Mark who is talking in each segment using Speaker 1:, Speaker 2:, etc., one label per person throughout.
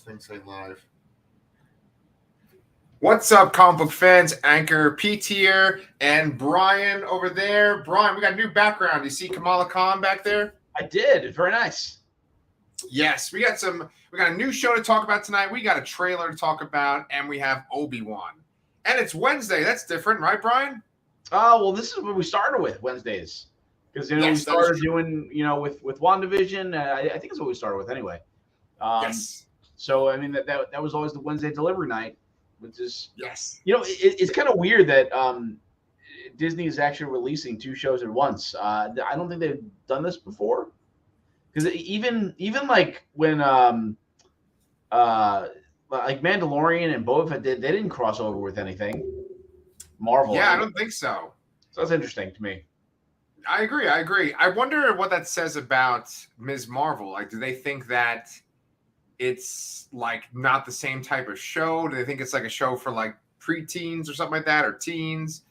Speaker 1: Things say live. What's up, comic book fans? Anchor Pete here and Brian over there. Brian, we got a new background. You see Kamala Khan back there?
Speaker 2: I did. It's very nice.
Speaker 1: Yes, we got a new show to talk about tonight. We got a trailer to talk about, and we have Obi-Wan. And it's Wednesday. That's different, right, Brian?
Speaker 2: Well, this is what we started with Wednesdays. Because we started doing, with WandaVision. I think that's what we started with anyway.
Speaker 1: Yes.
Speaker 2: So, I mean, that was always the Wednesday delivery night, which is,
Speaker 1: yes.
Speaker 2: It's kind of weird that Disney is actually releasing two shows at once. I don't think they've done this before. Because even like when like Mandalorian and Boba Fett they didn't cross over with anything. Marvel.
Speaker 1: Yeah, I don't think so.
Speaker 2: So that's interesting to me.
Speaker 1: I agree. I wonder what that says about Ms. Marvel. Like, do they think that it's like not the same type of show? Do they think it's like a show for like preteens or something like that, or teens?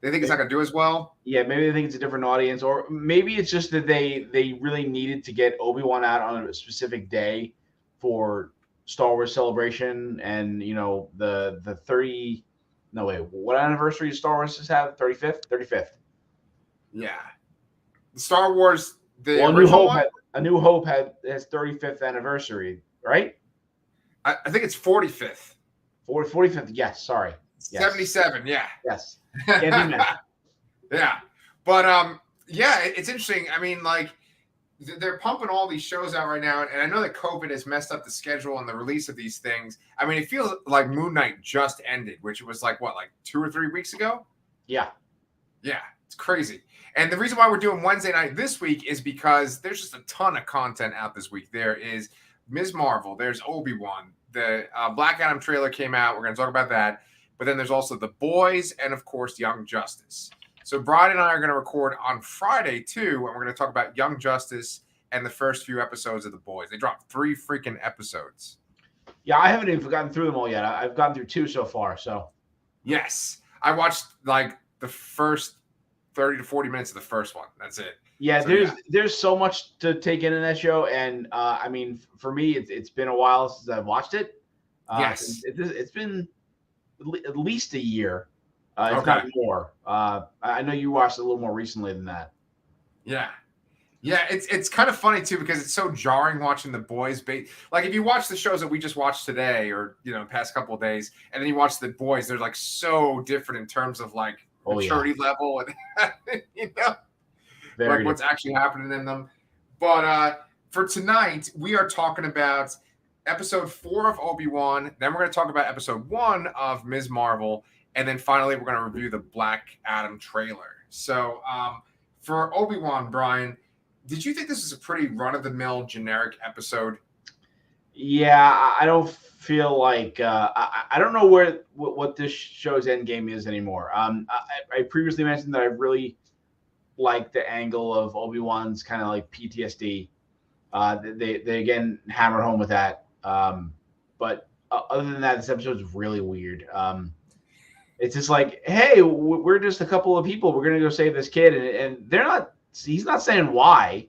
Speaker 1: They think it's not gonna do as well.
Speaker 2: Yeah, maybe they think it's a different audience, or maybe it's just that they really needed to get Obi-Wan out on a specific day for Star Wars Celebration, and the 30. No wait, what anniversary does Star Wars have? 35th. 35th.
Speaker 1: Yeah, Star Wars.
Speaker 2: A New Hope has 35th anniversary, right?
Speaker 1: I think it's 45th.
Speaker 2: 45th. Yes, sorry. Yes.
Speaker 1: 77. Yeah.
Speaker 2: Yes. Can't do math.
Speaker 1: Yeah, but yeah, it's interesting. I mean, like, they're pumping all these shows out right now, and I know that COVID has messed up the schedule and the release of these things. I mean, it feels like Moon Knight just ended, which was like 2 or 3 weeks ago.
Speaker 2: Yeah,
Speaker 1: it's crazy. And the reason why we're doing Wednesday night this week is because there's just a ton of content out this week. There is Ms. Marvel. There's Obi-Wan. The Black Adam trailer came out. We're going to talk about that. But then there's also The Boys and, of course, Young Justice. So Brian and I are going to record on Friday, too, and we're going to talk about Young Justice and the first few episodes of The Boys. They dropped 3 freaking episodes.
Speaker 2: Yeah, I haven't even gotten through them all yet. I've gotten through 2 so far. So
Speaker 1: yes, I watched like the first 30 to 40 minutes of the first one. That's it.
Speaker 2: Yeah, so, there's so much to take in that show, and I mean, for me, it's been a while since I've watched it.
Speaker 1: Yes,
Speaker 2: it's been at least a year, if not more. I know you watched it a little more recently than that.
Speaker 1: Yeah, it's kind of funny too, because it's so jarring watching The Boys. Like, if you watch the shows that we just watched today, or the past couple of days, and then you watch The Boys, they're like so different in terms of like maturity level and like what's actually happening in them. But for tonight, we are talking about episode 4 of Obi-Wan. Then we're going to talk about episode 1 of Ms. Marvel, and then finally we're going to review the Black Adam trailer. So for Obi-Wan, Brian, did you think this was a pretty run-of-the-mill generic episode?
Speaker 2: Yeah, I don't feel like I don't know what this show's end game is anymore. I previously mentioned that I really like the angle of Obi-Wan's kind of like PTSD. They again hammered home with that. But other than that, this episode is really weird. It's just like, hey, we're just a couple of people. We're gonna go save this kid, and they're not. He's not saying why.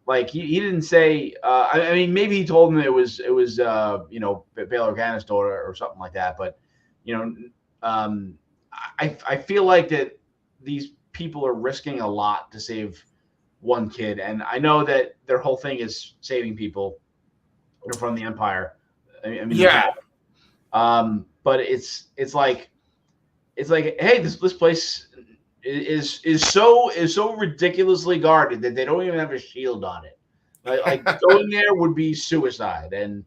Speaker 2: Like he didn't say. I mean, maybe he told him it was Bail Organa's daughter or something like that. But I feel like that these people are risking a lot to save one kid, and I know that their whole thing is saving people from the Empire. I mean,
Speaker 1: yeah.
Speaker 2: But it's like, hey, this place is so ridiculously guarded that they don't even have a shield on it. Like going there would be suicide. And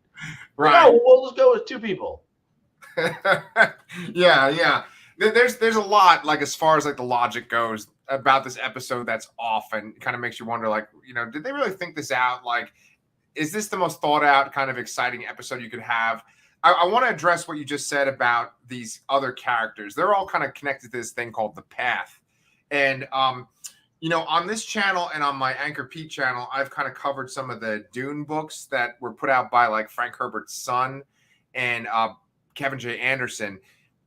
Speaker 1: right,
Speaker 2: we'll just go with 2 people.
Speaker 1: yeah. There's a lot, like, as far as like the logic goes about this episode that's off, and kind of makes you wonder, like, did they really think this out? Like, is this the most thought out kind of exciting episode you could have? I want to address what you just said about these other characters. They're all kind of connected to this thing called The Path. And, on this channel and on my Anchor Pete channel, I've kind of covered some of the Dune books that were put out by like Frank Herbert's son and Kevin J. Anderson.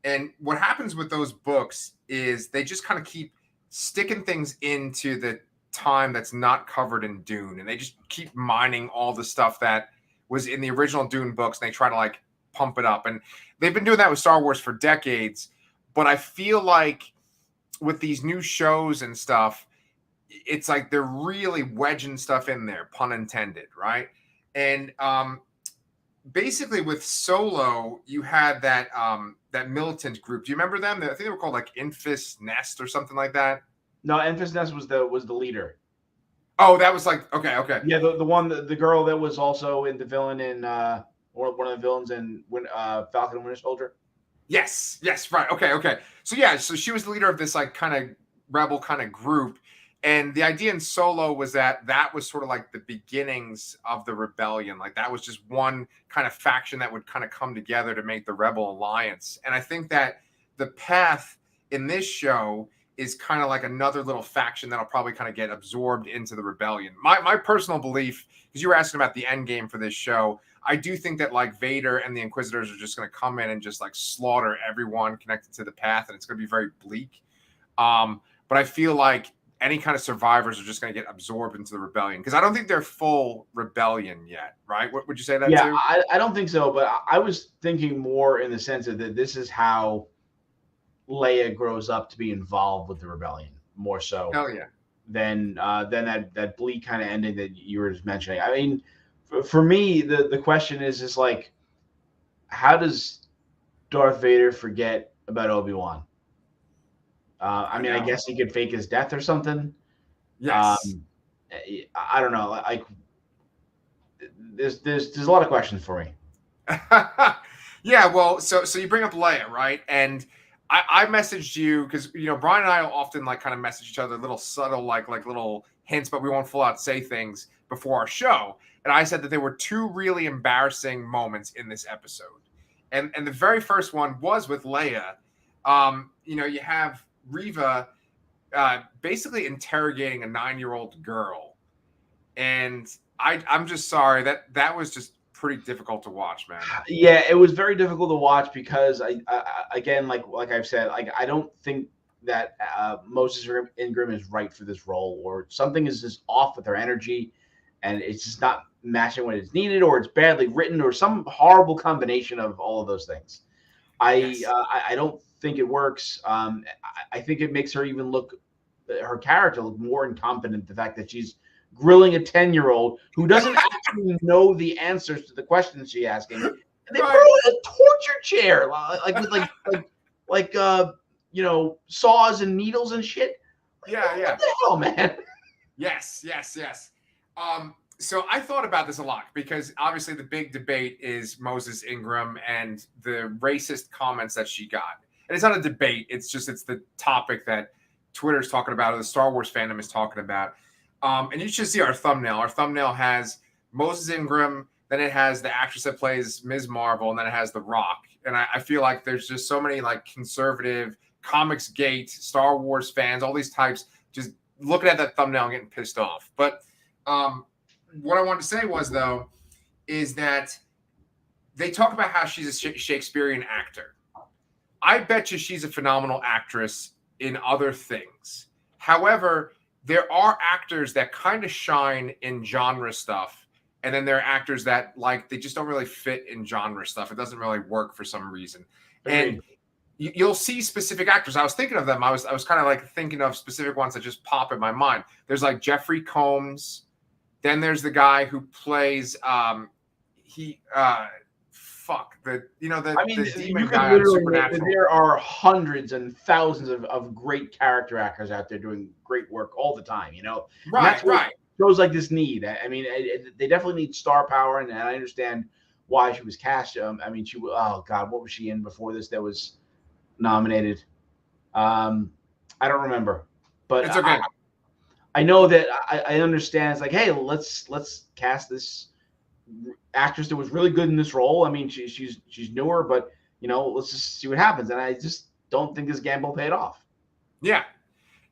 Speaker 1: And what happens with those books is they just kind of keep sticking things into the time that's not covered in Dune. And they just keep mining all the stuff that was in the original Dune books, and they try to like pump it up. And they've been doing that with Star Wars for decades. But I feel like with these new shows and stuff, it's like they're really wedging stuff in there, pun intended, right? And basically with Solo, you had that that militant group. Do you remember them? I think they were called like Infus Nest or something like that.
Speaker 2: No, Enfys Nest was the leader.
Speaker 1: Oh, that was like okay.
Speaker 2: Yeah, the girl that was also in the villain in or one of the villains in Falcon and Winter Soldier.
Speaker 1: Yes, right. Okay. So yeah, so she was the leader of this like kind of rebel kind of group. And the idea in Solo was that was sort of like the beginnings of the rebellion. Like that was just one kind of faction that would kind of come together to make the Rebel Alliance. And I think that the path in this show is kind of like another little faction that'll probably kind of get absorbed into the rebellion. My personal belief, because you were asking about the end game for this show, I do think that like Vader and the Inquisitors are just going to come in and just like slaughter everyone connected to the path, and it's going to be very bleak. But I feel like any kind of survivors are just going to get absorbed into the rebellion, because I don't think they're full rebellion yet, right? What would you say that
Speaker 2: yeah,
Speaker 1: too?
Speaker 2: I don't think so, but I was thinking more in the sense of that this is how Leia grows up to be involved with the rebellion more so.
Speaker 1: Hell yeah.
Speaker 2: Than that bleak kind of ending that you were just mentioning. I mean, for me, the question is like, how does Darth Vader forget about Obi-Wan? I mean, I guess he could fake his death or something.
Speaker 1: Yes.
Speaker 2: I don't know. Like, there's a lot of questions for me.
Speaker 1: Yeah, well, so you bring up Leia, right? And I messaged you because Brian and I will often like kind of message each other little subtle like little hints, but we won't full out say things before our show. And I said that there were two really embarrassing moments in this episode, and the very first one was with Leia. You have Reva basically interrogating a 9-year-old girl, and I'm just sorry that was just pretty difficult to watch, man.
Speaker 2: Yeah, it was very difficult to watch because I again, like I've said, like I don't think that Moses Ingram is right for this role, or something is just off with her energy, and it's just not matching when it's needed, or it's badly written, or some horrible combination of all of those things. I don't think it works. I think it makes her her character look more incompetent. The fact that she's grilling a 10-year-old who doesn't actually know the answers to the questions she's asking. And they put her in a torture chair, like saws and needles and shit.
Speaker 1: Yeah.
Speaker 2: What the hell, man?
Speaker 1: Yes. So I thought about this a lot because obviously the big debate is Moses Ingram and the racist comments that she got. And it's not a debate. It's the topic that Twitter's talking about, or the Star Wars fandom is talking about. And you should see our thumbnail. Our thumbnail has Moses Ingram, then it has the actress that plays Ms. Marvel, and then it has The Rock. And I feel like there's just so many like conservative, Comics Gate, Star Wars fans, all these types, just looking at that thumbnail and getting pissed off. But what I wanted to say was, though, is that they talk about how she's a Shakespearean actor. I bet you she's a phenomenal actress in other things. However, there are actors that kind of shine in genre stuff, and then there are actors that like they just don't really fit in genre stuff. It doesn't really work for some reason. And you'll see specific actors. I was thinking of them. I was kind of like thinking of specific ones that just pop in my mind. There's like Jeffrey Combs. Then there's the guy who plays the demon guy on Supernatural.
Speaker 2: There are hundreds and thousands of great character actors out there doing great work all the time.
Speaker 1: Right.
Speaker 2: Shows like this need. I mean, they definitely need star power, and I understand why she was cast. I mean, oh God, what was she in before this that was nominated? I don't remember, but
Speaker 1: it's okay.
Speaker 2: I know that I understand. It's like, hey, let's cast this actress that was really good in this role. I mean, she's newer, but let's just see what happens. And I just don't think this gamble paid off.
Speaker 1: Yeah.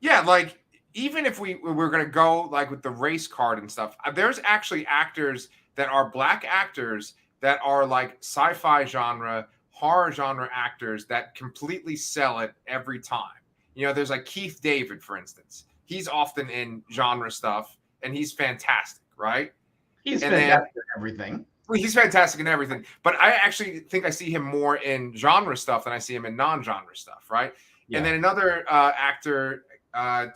Speaker 1: Like even if we're gonna go like with the race card and stuff, there's actually actors that are black actors that are like sci-fi genre, horror genre actors that completely sell it every time. There's like Keith David, for instance. He's often in genre stuff, and he's fantastic, right?
Speaker 2: He's fantastic at everything.
Speaker 1: Well, he's fantastic in everything, but I actually think I see him more in genre stuff than I see him in non-genre stuff, right? And
Speaker 2: Yeah.
Speaker 1: then another actor,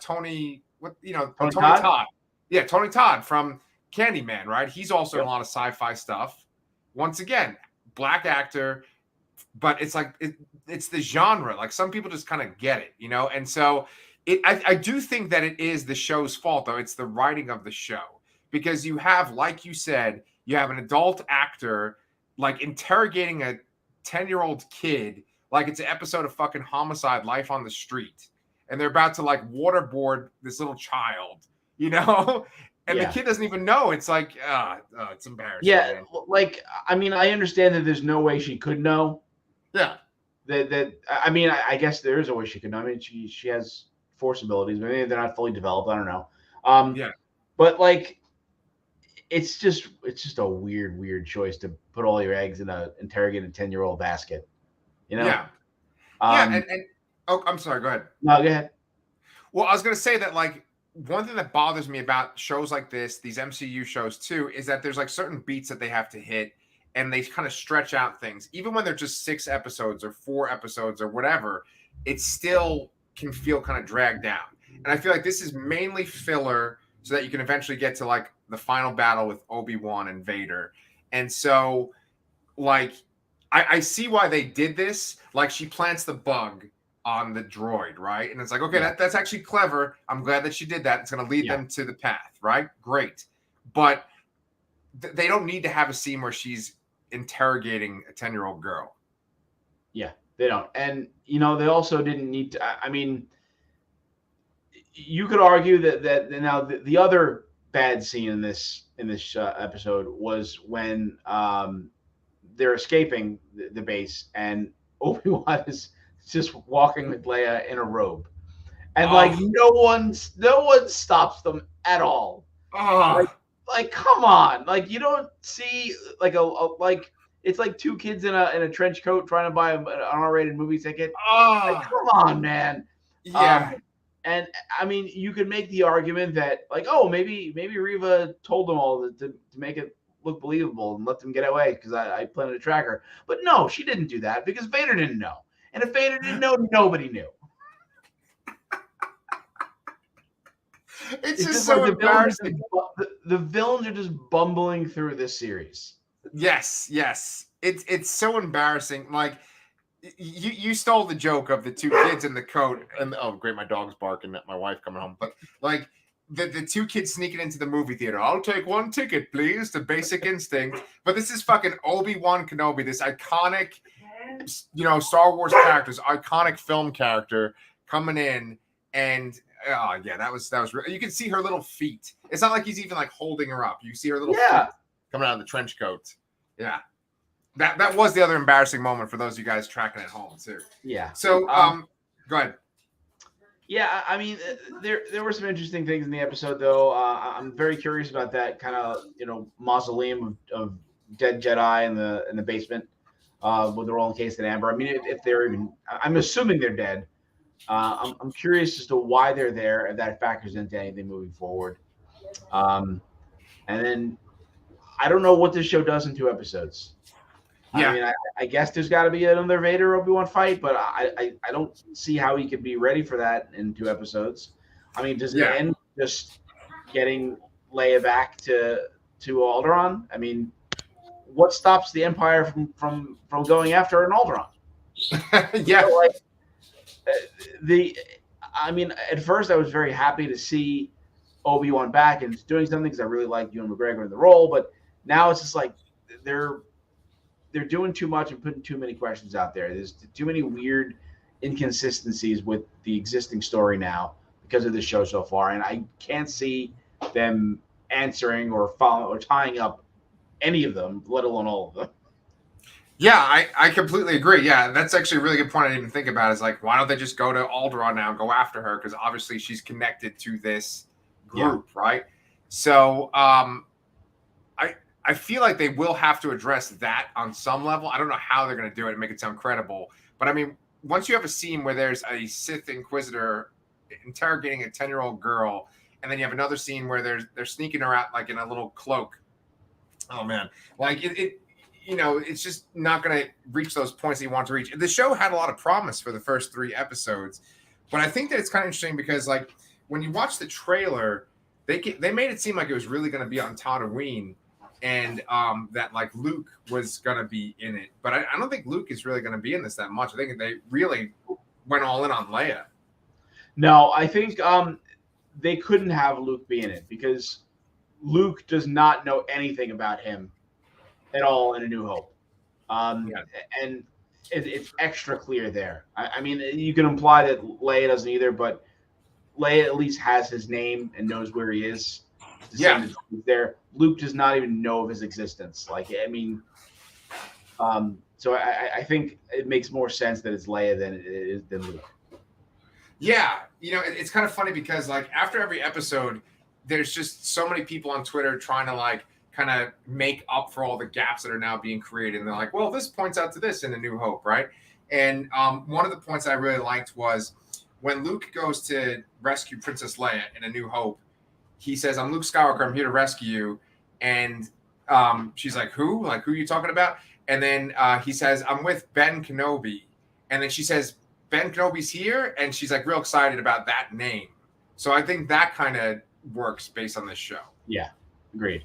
Speaker 1: Tony,
Speaker 2: Tony
Speaker 1: Tony
Speaker 2: Todd?
Speaker 1: Todd. Yeah, Tony Todd from Candyman, right? He's also in a
Speaker 2: Yep.
Speaker 1: lot of sci-fi stuff. Once again, black actor, but it's like it's the genre. Like some people just kind of get it, And so I do think that it is the show's fault, though. It's the writing of the show because you have, like you said, you have an adult actor like interrogating a 10-year-old kid like it's an episode of fucking Homicide: Life on the Street, and they're about to like waterboard this little child, and the
Speaker 2: Yeah.
Speaker 1: kid doesn't even know. It's like, it's embarrassing,
Speaker 2: Yeah.
Speaker 1: man.
Speaker 2: Like, I mean, I understand that there's no way she could know.
Speaker 1: Yeah.
Speaker 2: I mean, I guess there is a way she could know. I mean, she has force abilities. Maybe they're not fully developed. I don't know.
Speaker 1: Yeah.
Speaker 2: But like, it's just a weird choice to put all your eggs in a interrogated 10-year-old basket.
Speaker 1: Yeah.
Speaker 2: Um,
Speaker 1: and oh, I'm sorry. Go ahead.
Speaker 2: no, go ahead.
Speaker 1: Well, I was going to say that like one thing that bothers me about shows like this, these MCU shows too, is that there's like certain beats that they have to hit, and they kind of stretch out things. Even when they're just 6 episodes or 4 episodes or whatever, it still can feel kind of dragged down. And I feel like this is mainly filler so that you can eventually get to like the final battle with Obi-Wan and Vader. And so, like, I see why they did this. Like, she plants the bug on the droid, right? And it's like, okay,
Speaker 2: Yeah.
Speaker 1: that's actually clever. I'm glad that she did that. It's going to lead
Speaker 2: Yeah.
Speaker 1: them to the path, right? Great. But they don't need to have a scene where she's interrogating a 10-year-old girl.
Speaker 2: Yeah, they don't. And, they also didn't need to. I mean, you could argue that now the other bad scene in this episode was when they're escaping the base and Obi-Wan is just walking with Leia in a robe, and like no one stops them at all. Like come on, like you don't see like like it's like 2 kids in a trench coat trying to buy an R-rated movie ticket. Like, come on, man.
Speaker 1: Yeah.
Speaker 2: And I mean, you could make the argument that like, oh, maybe Reva told them all to make it look believable and let them get away because I planted a tracker. But no, she didn't do that because Vader didn't know. And if Vader didn't know, nobody knew.
Speaker 1: It's just so embarrassing.
Speaker 2: The villains are just bumbling through this series.
Speaker 1: Yes. It's so embarrassing. Like, you stole the joke of the 2 kids in the coat, and oh great, my dog's barking at my wife coming home. But like the 2 kids sneaking into the movie theater. I'll take 1 ticket, please. The Basic Instinct. But this is fucking Obi-Wan Kenobi, this iconic, Star Wars characters, iconic film character coming in, and that was real. You can see her little feet. It's not like he's even like holding her up. You see her little feet coming out of the trench coat. Yeah. That was the other embarrassing moment for those of you guys tracking at home too.
Speaker 2: Yeah.
Speaker 1: So go ahead.
Speaker 2: Yeah, I mean, there were some interesting things in the episode, though. I'm very curious about that kind of mausoleum of dead Jedi in the basement with the rolling case and Amber. I mean, if they're even, I'm assuming they're dead. I'm curious as to why they're there, and that factors into anything moving forward. And then I don't know what this show does in 2 episodes.
Speaker 1: Yeah.
Speaker 2: I mean, I guess there's got to be another Vader Obi-Wan fight, but I don't see how he could be ready for that in 2 episodes. I mean, does it end just getting Leia back to Alderaan? I mean, what stops the Empire from going after an Alderaan?
Speaker 1: Yeah.
Speaker 2: I mean, at first I was very happy to see Obi-Wan back and doing something because I really like Ewan McGregor in the role, but now it's just like they're doing too much and putting too many questions out there. There's too many weird inconsistencies with the existing story now because of the show so far, and I can't see them answering or following or tying up any of them, let alone all of them.
Speaker 1: Yeah, I completely agree. Yeah, that's actually a really good point I didn't even think about. Is like, why don't they just go to Alderaan now and go after her? Because obviously she's connected to this group, right? So I feel like they will have to address that on some level. I don't know how they're going to do it and make it sound credible. But I mean, once you have a scene where there's a Sith Inquisitor interrogating a 10-year-old girl, and then you have another scene where they're sneaking her out like in a little cloak Oh man, like it it's just not going to reach those points that you want to reach. The show had a lot of promise for the first 3 episodes, but I think that it's kind of interesting because like when you watch the trailer, they made it seem like it was really going to be on Tatooine, and that like Luke was going to be in it, but I don't think Luke is really going to be in this that much. I think they really went all in on Leia.
Speaker 2: No, I think they couldn't have Luke be in it because Luke does not know anything about him at all in A New Hope.
Speaker 1: Yeah.
Speaker 2: And it's extra clear there. I mean, you can imply that Leia doesn't either, but Leia at least has his name and knows where he is.
Speaker 1: Yeah.
Speaker 2: There, Luke does not even know of his existence. Like, I mean, so I think it makes more sense that it's Leia than Luke.
Speaker 1: Yeah, it's kind of funny because like after every episode, there's just so many people on Twitter trying to like kind of make up for all the gaps that are now being created. And they're like, well, this points out to this in A New Hope, right? And one of the points I really liked was when Luke goes to rescue Princess Leia in A New Hope, he says, I'm Luke Skywalker, I'm here to rescue you. And she's like, who? Like, who are you talking about? And then he says, I'm with Ben Kenobi. And then she says, Ben Kenobi's here? And she's like real excited about that name. So I think that kind of works based on this show.
Speaker 2: Yeah, agreed.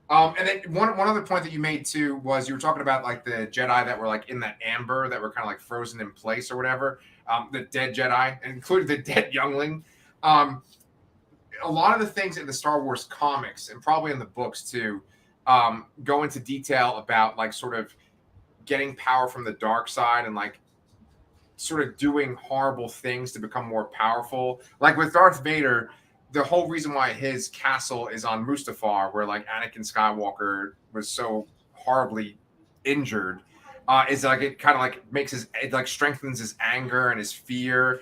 Speaker 1: And then one other point that you made too was you were talking about like the Jedi that were like in that amber that were kind of like frozen in place or whatever. The dead Jedi, including the dead youngling. A lot of the things in the Star Wars comics and probably in the books too go into detail about like sort of getting power from the dark side and like sort of doing horrible things to become more powerful. Like with Darth Vader, the whole reason why his castle is on Mustafar, where like Anakin Skywalker was so horribly injured, is like it kind of like it like strengthens his anger and his fear,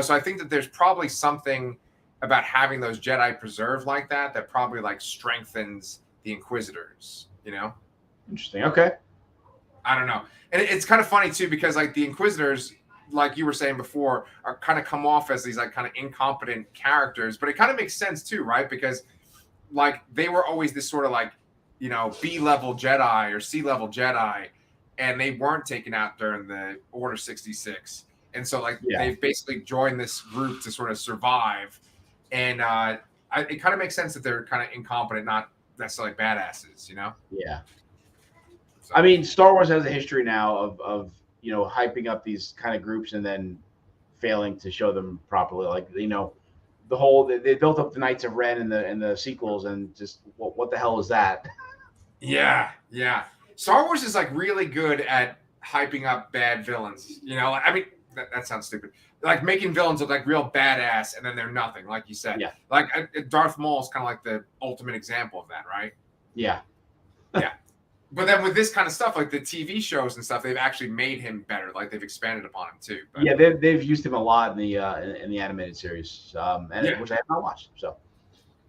Speaker 1: So I think that there's probably something about having those Jedi preserved like that probably like strengthens the Inquisitors,
Speaker 2: Interesting. Okay.
Speaker 1: I don't know. And it's kind of funny too, because like the Inquisitors, like you were saying before, are kind of come off as these like kind of incompetent characters, but it kind of makes sense too, right? Because like they were always this sort of like, B-level Jedi or C-level Jedi, and they weren't taken out during the Order 66. And so like they've basically joined this group to sort of survive. And it kind of makes sense that they're kind of incompetent, not necessarily badasses,
Speaker 2: Yeah. So. I mean, Star Wars has a history now of hyping up these kind of groups and then failing to show them properly. Like, the whole they built up the Knights of Ren in the sequels, and just what the hell is that?
Speaker 1: Yeah. Star Wars is like really good at hyping up bad villains. I mean that sounds stupid. Like making villains look like real badass, and then they're nothing, like you said.
Speaker 2: Yeah.
Speaker 1: Like Darth Maul is kind of like the ultimate example of that, right?
Speaker 2: Yeah.
Speaker 1: Yeah. But then with this kind of stuff, like the TV shows and stuff, they've actually made him better. Like they've expanded upon him too. But,
Speaker 2: yeah, they've used him a lot in the animated series, which I have not watched. So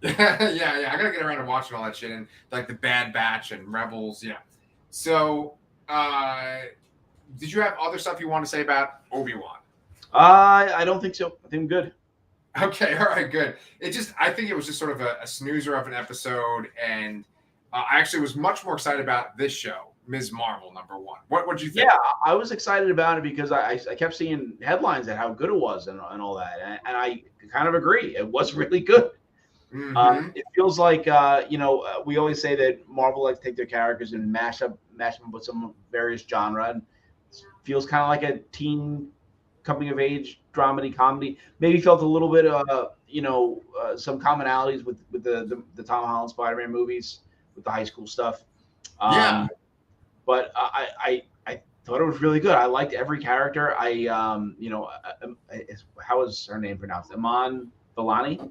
Speaker 1: yeah, I gotta get around to watching all that shit and like the Bad Batch and Rebels. Yeah. So, did you have other stuff you want to say about Obi-Wan?
Speaker 2: I don't think so. I think I'm good.
Speaker 1: Okay, all right, good. I think it was just sort of a snoozer of an episode, and I actually was much more excited about this show, Ms. Marvel #1. What did you think?
Speaker 2: Yeah, I was excited about it because I kept seeing headlines at how good it was and all that, and I kind of agree. It was really good.
Speaker 1: Mm-hmm.
Speaker 2: It feels like we always say that Marvel likes to take their characters and mash them with some various genre, and it feels kind of like a teen coming of age dramedy comedy. Maybe felt a little bit some commonalities with the Tom Holland Spider-Man movies with the high school stuff.
Speaker 1: Yeah.
Speaker 2: But I thought it was really good. I liked every character. How is her name pronounced? Iman Vellani.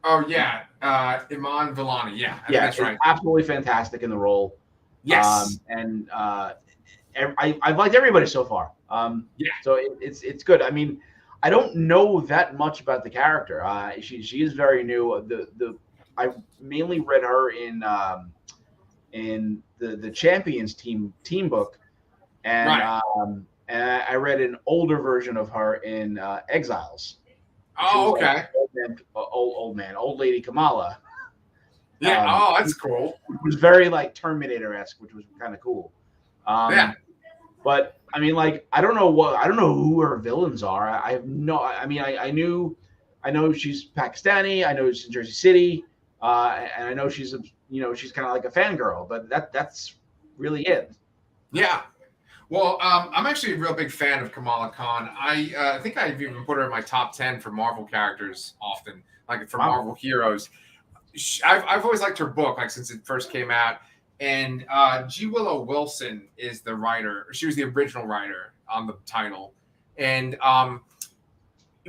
Speaker 1: Oh yeah, Iman Vellani. Yeah, that's right.
Speaker 2: Absolutely fantastic in the role.
Speaker 1: Yes.
Speaker 2: I've liked everybody so far. So it's good. I mean, I don't know that much about the character. She is very new. I mainly read her in the Champions team book, and
Speaker 1: right.
Speaker 2: And I read an older version of her in Exiles.
Speaker 1: Oh, okay.
Speaker 2: Like old lady Kamala.
Speaker 1: Yeah. Oh, that's cool.
Speaker 2: It was very like Terminator-esque, which was kind of cool.
Speaker 1: Yeah.
Speaker 2: But I mean, like, I don't know who her villains are. I have no. I mean, I know she's Pakistani. I know she's in Jersey City, and I know she's she's kind of like a fangirl. But that's really it.
Speaker 1: Yeah. Well, I'm actually a real big fan of Kamala Khan. I think I've even put her in my top 10 for Marvel characters often, like for Marvel heroes. I've always liked her book, like since it first came out. And G. Willow Wilson is the writer. She was the original writer on the title. And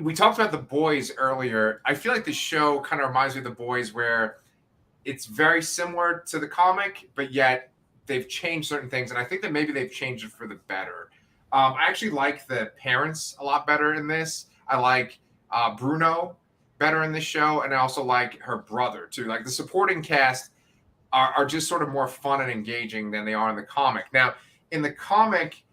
Speaker 1: we talked about The Boys earlier. I feel like the show kind of reminds me of The Boys, where it's very similar to the comic, but yet they've changed certain things, and I think that maybe they've changed it for the better. I actually like the parents a lot better in this. I like Bruno better in this show, and I also like her brother too. Like the supporting cast are just sort of more fun and engaging than they are in the comic. Now, in the comic,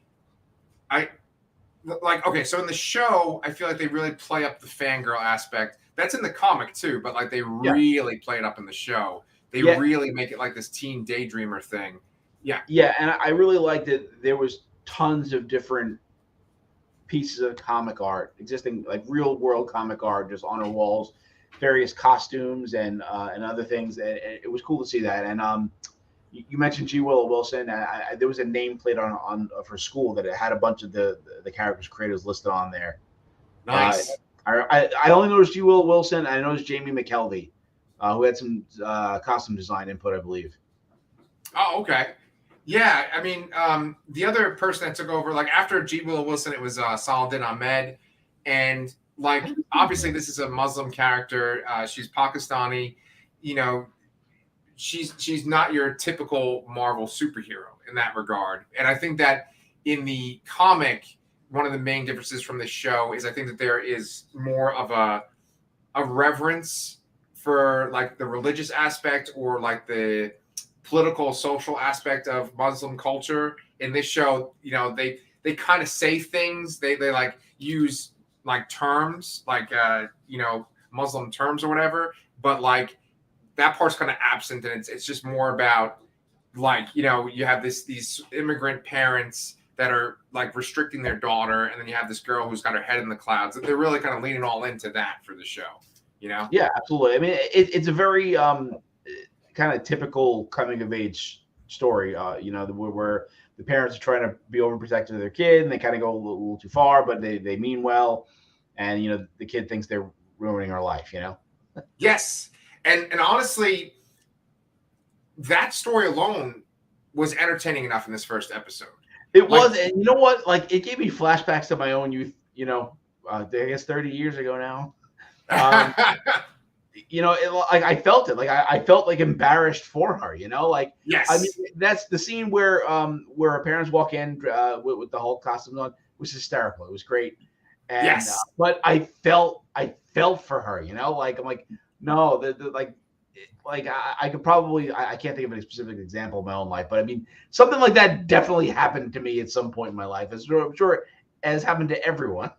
Speaker 1: so in the show, I feel like they really play up the fangirl aspect. That's in the comic too, but like they really play it up in the show. They really make it like this teen daydreamer thing.
Speaker 2: Yeah, and I really liked it. There was tons of different pieces of comic art, existing like real world comic art, just on her walls, various costumes and other things. And it was cool to see that. And you mentioned G. Willow Wilson. There was a nameplate on of her school that it had a bunch of the characters creators listed on there.
Speaker 1: Nice.
Speaker 2: I only noticed G. Willow Wilson. I noticed Jamie McKelvey, who had some costume design input, I believe.
Speaker 1: Oh, okay. Yeah, I mean, the other person that took over, like after G. Willow Wilson, it was Saladin Ahmed, and like obviously this is a Muslim character. She's Pakistani, she's not your typical Marvel superhero in that regard. And I think that in the comic, one of the main differences from the show is I think that there is more of a reverence for like the religious aspect or like the political social aspect of Muslim culture. In this show, they kind of say things, they like use like terms like Muslim terms or whatever, but like that part's kind of absent, and it's just more about like you have these immigrant parents that are like restricting their daughter, and then you have this girl who's got her head in the clouds. They're really kind of leaning all into that for the show.
Speaker 2: Yeah, absolutely. I mean, it's a very kind of typical coming of age story, where the parents are trying to be overprotective of their kid, and they kind of go a little too far, but they mean well, and the kid thinks they're ruining her life.
Speaker 1: Yes, and honestly, that story alone was entertaining enough in this first episode.
Speaker 2: It was, and you know what? Like, it gave me flashbacks to my own youth. I guess 30 years ago now. I felt it. Like I felt like embarrassed for her.
Speaker 1: Yes.
Speaker 2: I mean, that's the scene where her parents walk in with the Hulk costumes on. It was hysterical. It was great. And,
Speaker 1: yes.
Speaker 2: But I felt for her. Like I'm like no, I could probably I can't think of any specific example in my own life, but I mean something like that definitely happened to me at some point in my life. I'm sure it has happened to everyone.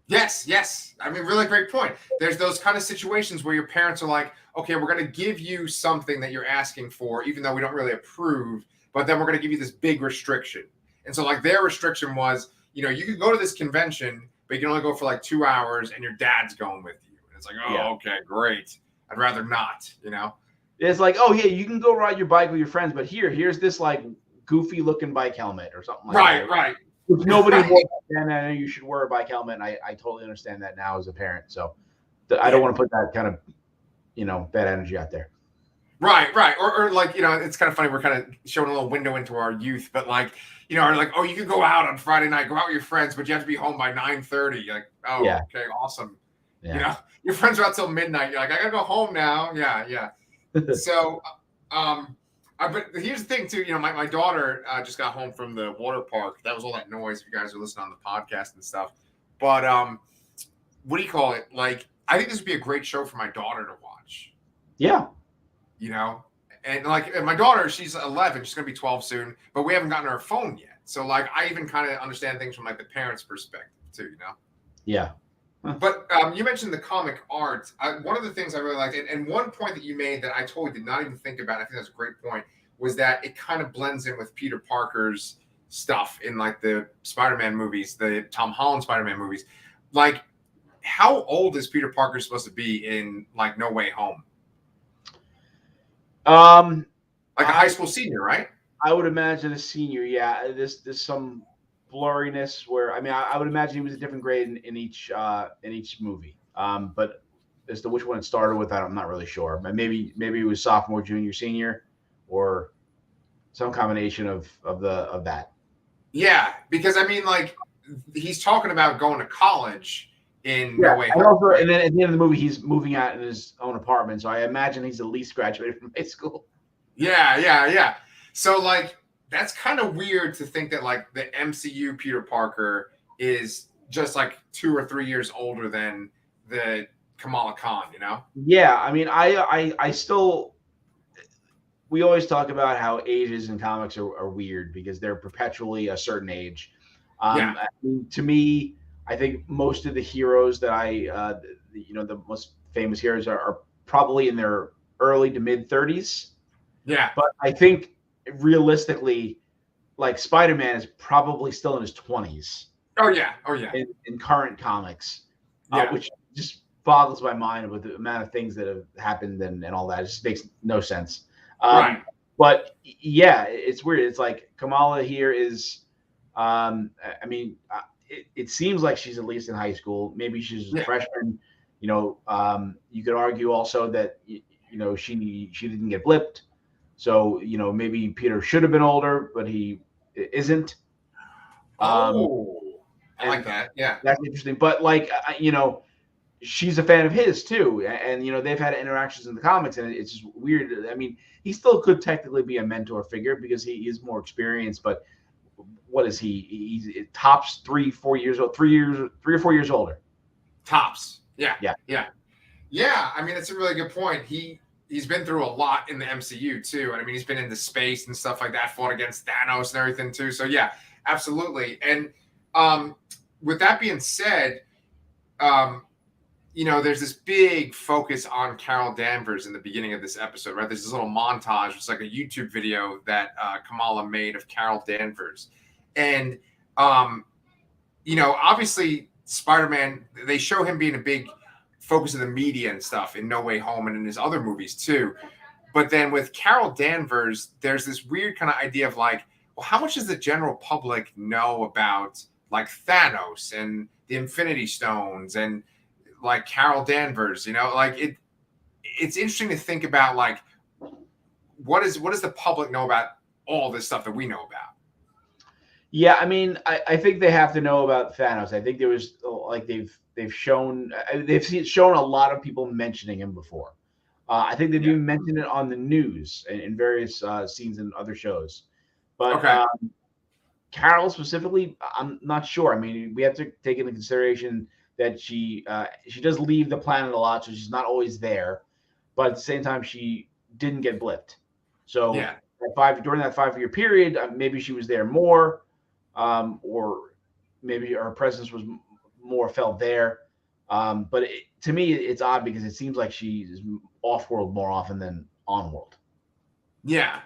Speaker 1: Yes. I mean, really great point. There's those kind of situations where your parents are like, okay, we're going to give you something that you're asking for, even though we don't really approve, but then we're going to give you this big restriction. And so like their restriction was, you can go to this convention, but you can only go for like 2 hours and your dad's going with you. And it's like, okay, great. I'd rather not,
Speaker 2: It's like, oh yeah, you can go ride your bike with your friends, but here's this like goofy looking bike helmet or something like that.
Speaker 1: Right.
Speaker 2: If nobody wore that, and I know you should wear a bike helmet. And I totally understand that now as a parent. So I don't want to put that kind of, bad energy out there.
Speaker 1: Right. Or like, it's kind of funny. We're kind of showing a little window into our youth, but like, or like, oh, you can go out on Friday night, go out with your friends, but you have to be home by 9:30. Like, oh, yeah. Okay, awesome.
Speaker 2: Yeah.
Speaker 1: Your friends are out till midnight. You're like, I gotta go home now. Yeah. So, but here's the thing too. My daughter just got home from the water park. That was all that noise. If you guys are listening on the podcast and stuff, but what do you call it? Like, I think this would be a great show for my daughter to watch.
Speaker 2: Yeah.
Speaker 1: And like my daughter, she's 11. She's gonna be 12 soon, but we haven't gotten her a phone yet. So like, I even kind of understand things from like the parents' perspective too.
Speaker 2: Yeah.
Speaker 1: But you mentioned the comic art. One of the things I really liked, and one point that you made that I totally did not even think about, I think that's a great point, was that it kind of blends in with Peter Parker's stuff in like the Spider-Man movies, the Tom Holland Spider-Man movies. Like, how old is Peter Parker supposed to be in like No Way Home? Like a high school senior, right?
Speaker 2: I would imagine a senior. Yeah, there's some blurriness where I would imagine he was a different grade in each movie. But as to which one it started with, I'm not really sure. Maybe it was sophomore, junior, senior, or some combination of that.
Speaker 1: Yeah, because I mean, like, he's talking about going to college in No Way
Speaker 2: And
Speaker 1: Home.
Speaker 2: also,
Speaker 1: Right?
Speaker 2: and then at the end of the movie, he's moving out in his own apartment. So I imagine he's at least graduated from high school.
Speaker 1: Yeah. So like that's kind of weird to think that like the MCU Peter Parker is just like 2 or 3 years older than the Kamala Khan, you know?
Speaker 2: Yeah, I mean, I still we always talk about how ages in comics are weird because they're perpetually a certain age.
Speaker 1: Yeah.
Speaker 2: I mean, to me, I think most of the heroes that the most famous heroes are probably in their early to mid 30s.
Speaker 1: Yeah.
Speaker 2: But I think realistically, like Spider-Man is probably still in his 20s
Speaker 1: Oh yeah.
Speaker 2: in current comics,
Speaker 1: Yeah.
Speaker 2: which just boggles my mind with the amount of things that have happened and all that. It just makes no sense.
Speaker 1: Right.
Speaker 2: But yeah, it's weird. It's like Kamala here is, it seems like she's at least in high school. Maybe she's a freshman. You could argue also that she didn't get blipped, so maybe Peter should have been older, but he isn't.
Speaker 1: Oh, I like that. Yeah.
Speaker 2: That's interesting. But like she's a fan of his too, and they've had interactions in the comics, and it's just weird. I mean, he still could technically be a mentor figure because he is more experienced, but what is he? He's tops 3-4 years old, 3 or 4 years older.
Speaker 1: Tops. Yeah.
Speaker 2: Yeah.
Speaker 1: I mean, it's a really good point. He's been through a lot in the MCU too. And I mean, he's been into space and stuff like that, fought against Thanos and everything too. So yeah, absolutely. And with that being said, there's this big focus on Carol Danvers in the beginning of this episode, right? There's this little montage. It's like a YouTube video that Kamala made of Carol Danvers. And, obviously Spider-Man, they show him being a big focus of the media and stuff in No Way Home and in his other movies too. But then with Carol Danvers, there's this weird kind of idea of like, well, how much does the general public know about like Thanos and the Infinity Stones and like Carol Danvers, like it's interesting to think about like what does the public know about all this stuff that we know about?
Speaker 2: Yeah, I mean, I think they have to know about Thanos. I think there was like they've shown a lot of people mentioning him before. I think they've even mentioned it on the news in various scenes and other shows. But Carol specifically, I'm not sure. I mean, we have to take into consideration that she does leave the planet a lot, so she's not always there. But at the same time, she didn't get blipped. So during that 5-year period, maybe she was there more, or maybe her presence was more felt there. But to me, it's odd because it seems like she's off-world more often than on-world.
Speaker 1: Yeah,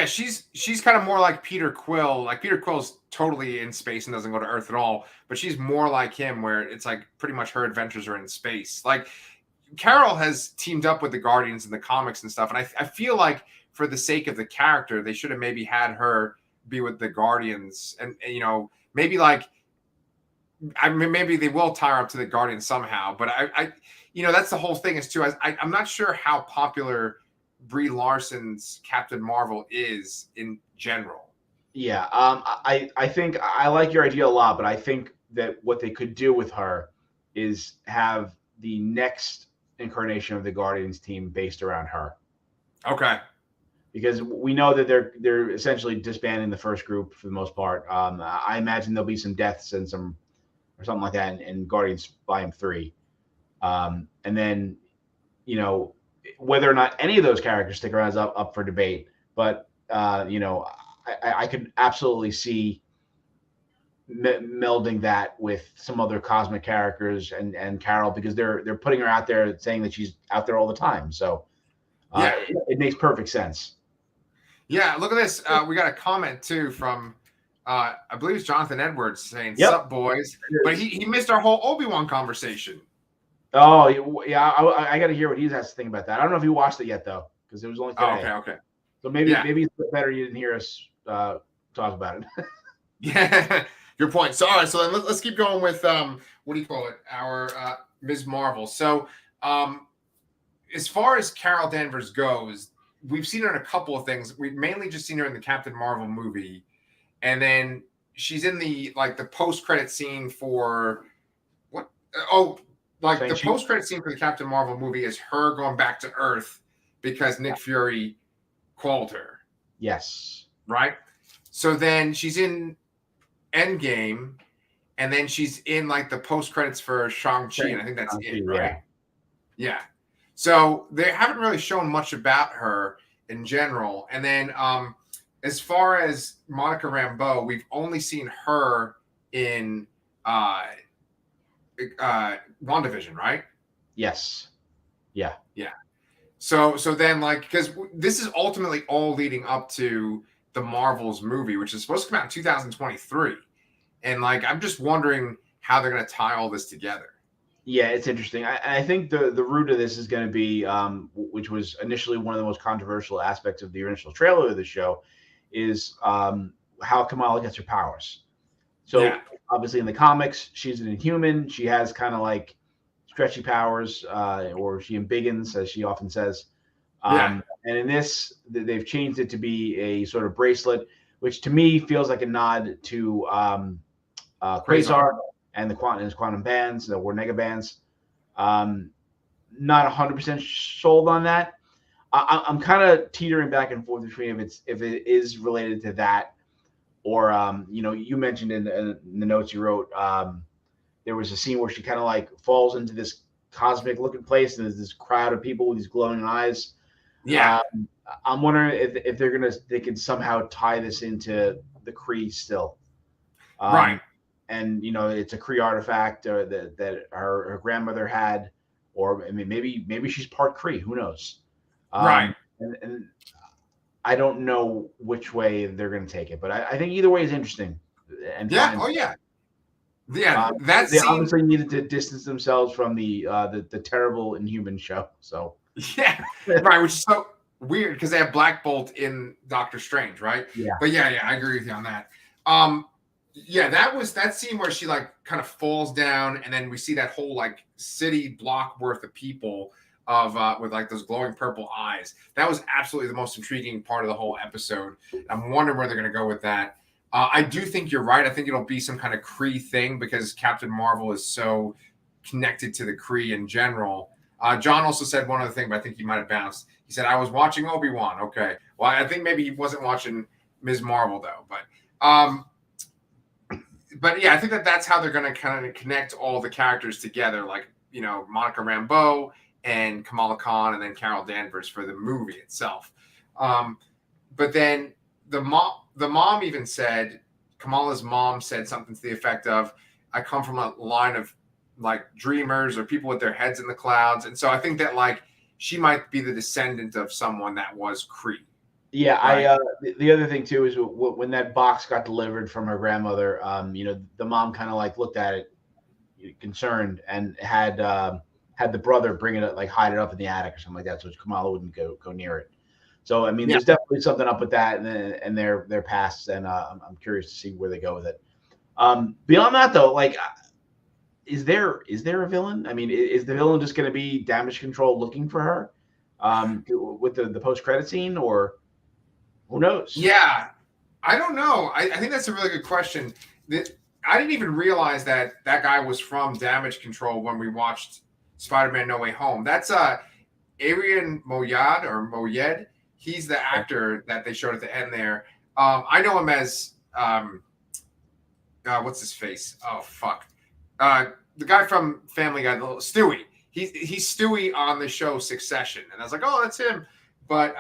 Speaker 1: she's kind of more like Peter Quill. Like Peter Quill's totally in space and doesn't go to Earth at all, but she's more like him, where it's like pretty much her adventures are in space. Like Carol has teamed up with the Guardians in the comics and stuff, and I feel like for the sake of the character, they should have maybe had her be with the Guardians, and maybe like maybe they will tie her up to the Guardians somehow. But I that's the whole thing is too. I'm not sure how popular Brie Larson's Captain Marvel is in general.
Speaker 2: Yeah, I think I like your idea a lot, but I think that what they could do with her is have the next incarnation of the Guardians team based around her.
Speaker 1: Okay.
Speaker 2: Because we know that they're essentially disbanding the first group for the most part. I imagine there'll be some deaths and something like that in Guardians Volume 3, and then whether or not any of those characters stick around is up for debate. But I could absolutely see melding that with some other cosmic characters and Carol, because they're putting her out there saying that she's out there all the time. So
Speaker 1: Yeah.
Speaker 2: it makes perfect sense.
Speaker 1: Yeah, look at this. We got a comment too from I believe it's Jonathan Edwards saying,
Speaker 2: Yep.
Speaker 1: "Sup, boys?" But he missed our whole Obi-Wan conversation.
Speaker 2: Oh yeah, I got to hear what he has to think about that. I don't know if you watched it yet though, because it was only today.
Speaker 1: Oh, okay.
Speaker 2: So maybe
Speaker 1: Yeah.
Speaker 2: maybe it's better you didn't hear us talk about it.
Speaker 1: Yeah, good point. So all right, so then let's keep going with what do you call it? Our Ms. Marvel. So as far as Carol Danvers goes, we've seen her in a couple of things. We've mainly just seen her in the Captain Marvel movie, and then she's in the post-credit scene for what? The post-credit scene for the Captain Marvel movie is her going back to Earth because Nick Fury called her.
Speaker 2: Yes.
Speaker 1: Right? So then she's in Endgame, and then she's in the post-credits for Shang-Chi, and I think that's it, right? Yeah. So they haven't really shown much about her in general. And then as far as Monica Rambeau, we've only seen her in WandaVision, right?
Speaker 2: Yes. Yeah.
Speaker 1: Yeah. So then because this is ultimately all leading up to the Marvels movie, which is supposed to come out in 2023. And I'm just wondering how they're going to tie all this together.
Speaker 2: Yeah, it's interesting. I think the root of this is going to be, which was initially one of the most controversial aspects of the initial trailer of the show, is how Kamala gets her powers. So obviously in the comics, she's an Inhuman. She has kind of stretchy powers, or she embiggens, as she often says. And in this, they've changed it to be a sort of bracelet, which to me feels like a nod to Quasar and the quantum bands, the Warnega bands. Not 100% sold on that. I'm kind of teetering back and forth between if it is related to that, or you mentioned in the notes you wrote, there was a scene where she kind of falls into this cosmic looking place, and there's this crowd of people with these glowing eyes.
Speaker 1: Yeah.
Speaker 2: I'm wondering if they can somehow tie this into the Kree still.
Speaker 1: Right.
Speaker 2: And it's a Kree artifact that her grandmother had, or maybe she's part Kree. Who knows?
Speaker 1: Right.
Speaker 2: And I don't know which way they're going to take it, but I think either way is interesting. And
Speaker 1: yeah. Oh yeah. Yeah.
Speaker 2: They obviously needed to distance themselves from the terrible Inhuman show. So
Speaker 1: yeah. Right. Which is so weird because they have Black Bolt in Doctor Strange, right?
Speaker 2: Yeah.
Speaker 1: But yeah, I agree with you on that. Yeah, that scene where she kind of falls down, and then we see that whole city block worth of people with those glowing purple eyes. That was absolutely the most intriguing part of the whole episode. I'm wondering where they're going to go with that. I do think you're right. I think it'll be some kind of Kree thing because Captain Marvel is so connected to the Kree in general. John also said one other thing, but I think he might have bounced. He said, "I was watching Obi-Wan." Okay, well, I think maybe he wasn't watching Ms. Marvel though, but yeah, I think that's how they're going to kind of connect all the characters together, Monica Rambeau and Kamala Khan, and then Carol Danvers for the movie itself. But then the mom even said, Kamala's mom said something to the effect of, "I come from a line of dreamers or people with their heads in the clouds," and so I think that she might be the descendant of someone that was Kree.
Speaker 2: Yeah, right. The other thing too is when that box got delivered from her grandmother, the mom kind of looked at it concerned and had the brother bring it up, hide it up in the attic or something like that, so Kamala wouldn't go near it. So I mean, there's definitely something up with that and their pasts, and I'm curious to see where they go with it. Beyond that, though, is there a villain? I mean, is the villain just going to be Damage Control looking for her with the post-credit scene, or who knows?
Speaker 1: Yeah, I don't know. I think that's a really good question. I didn't even realize that guy was from Damage Control when we watched Spider-Man No Way Home. That's Arian Moayed. He's the actor that they showed at the end there. I know him as what's his face? Oh fuck, the guy from Family Guy, Stewie. He's Stewie on the show Succession, and I was like, oh, that's him. But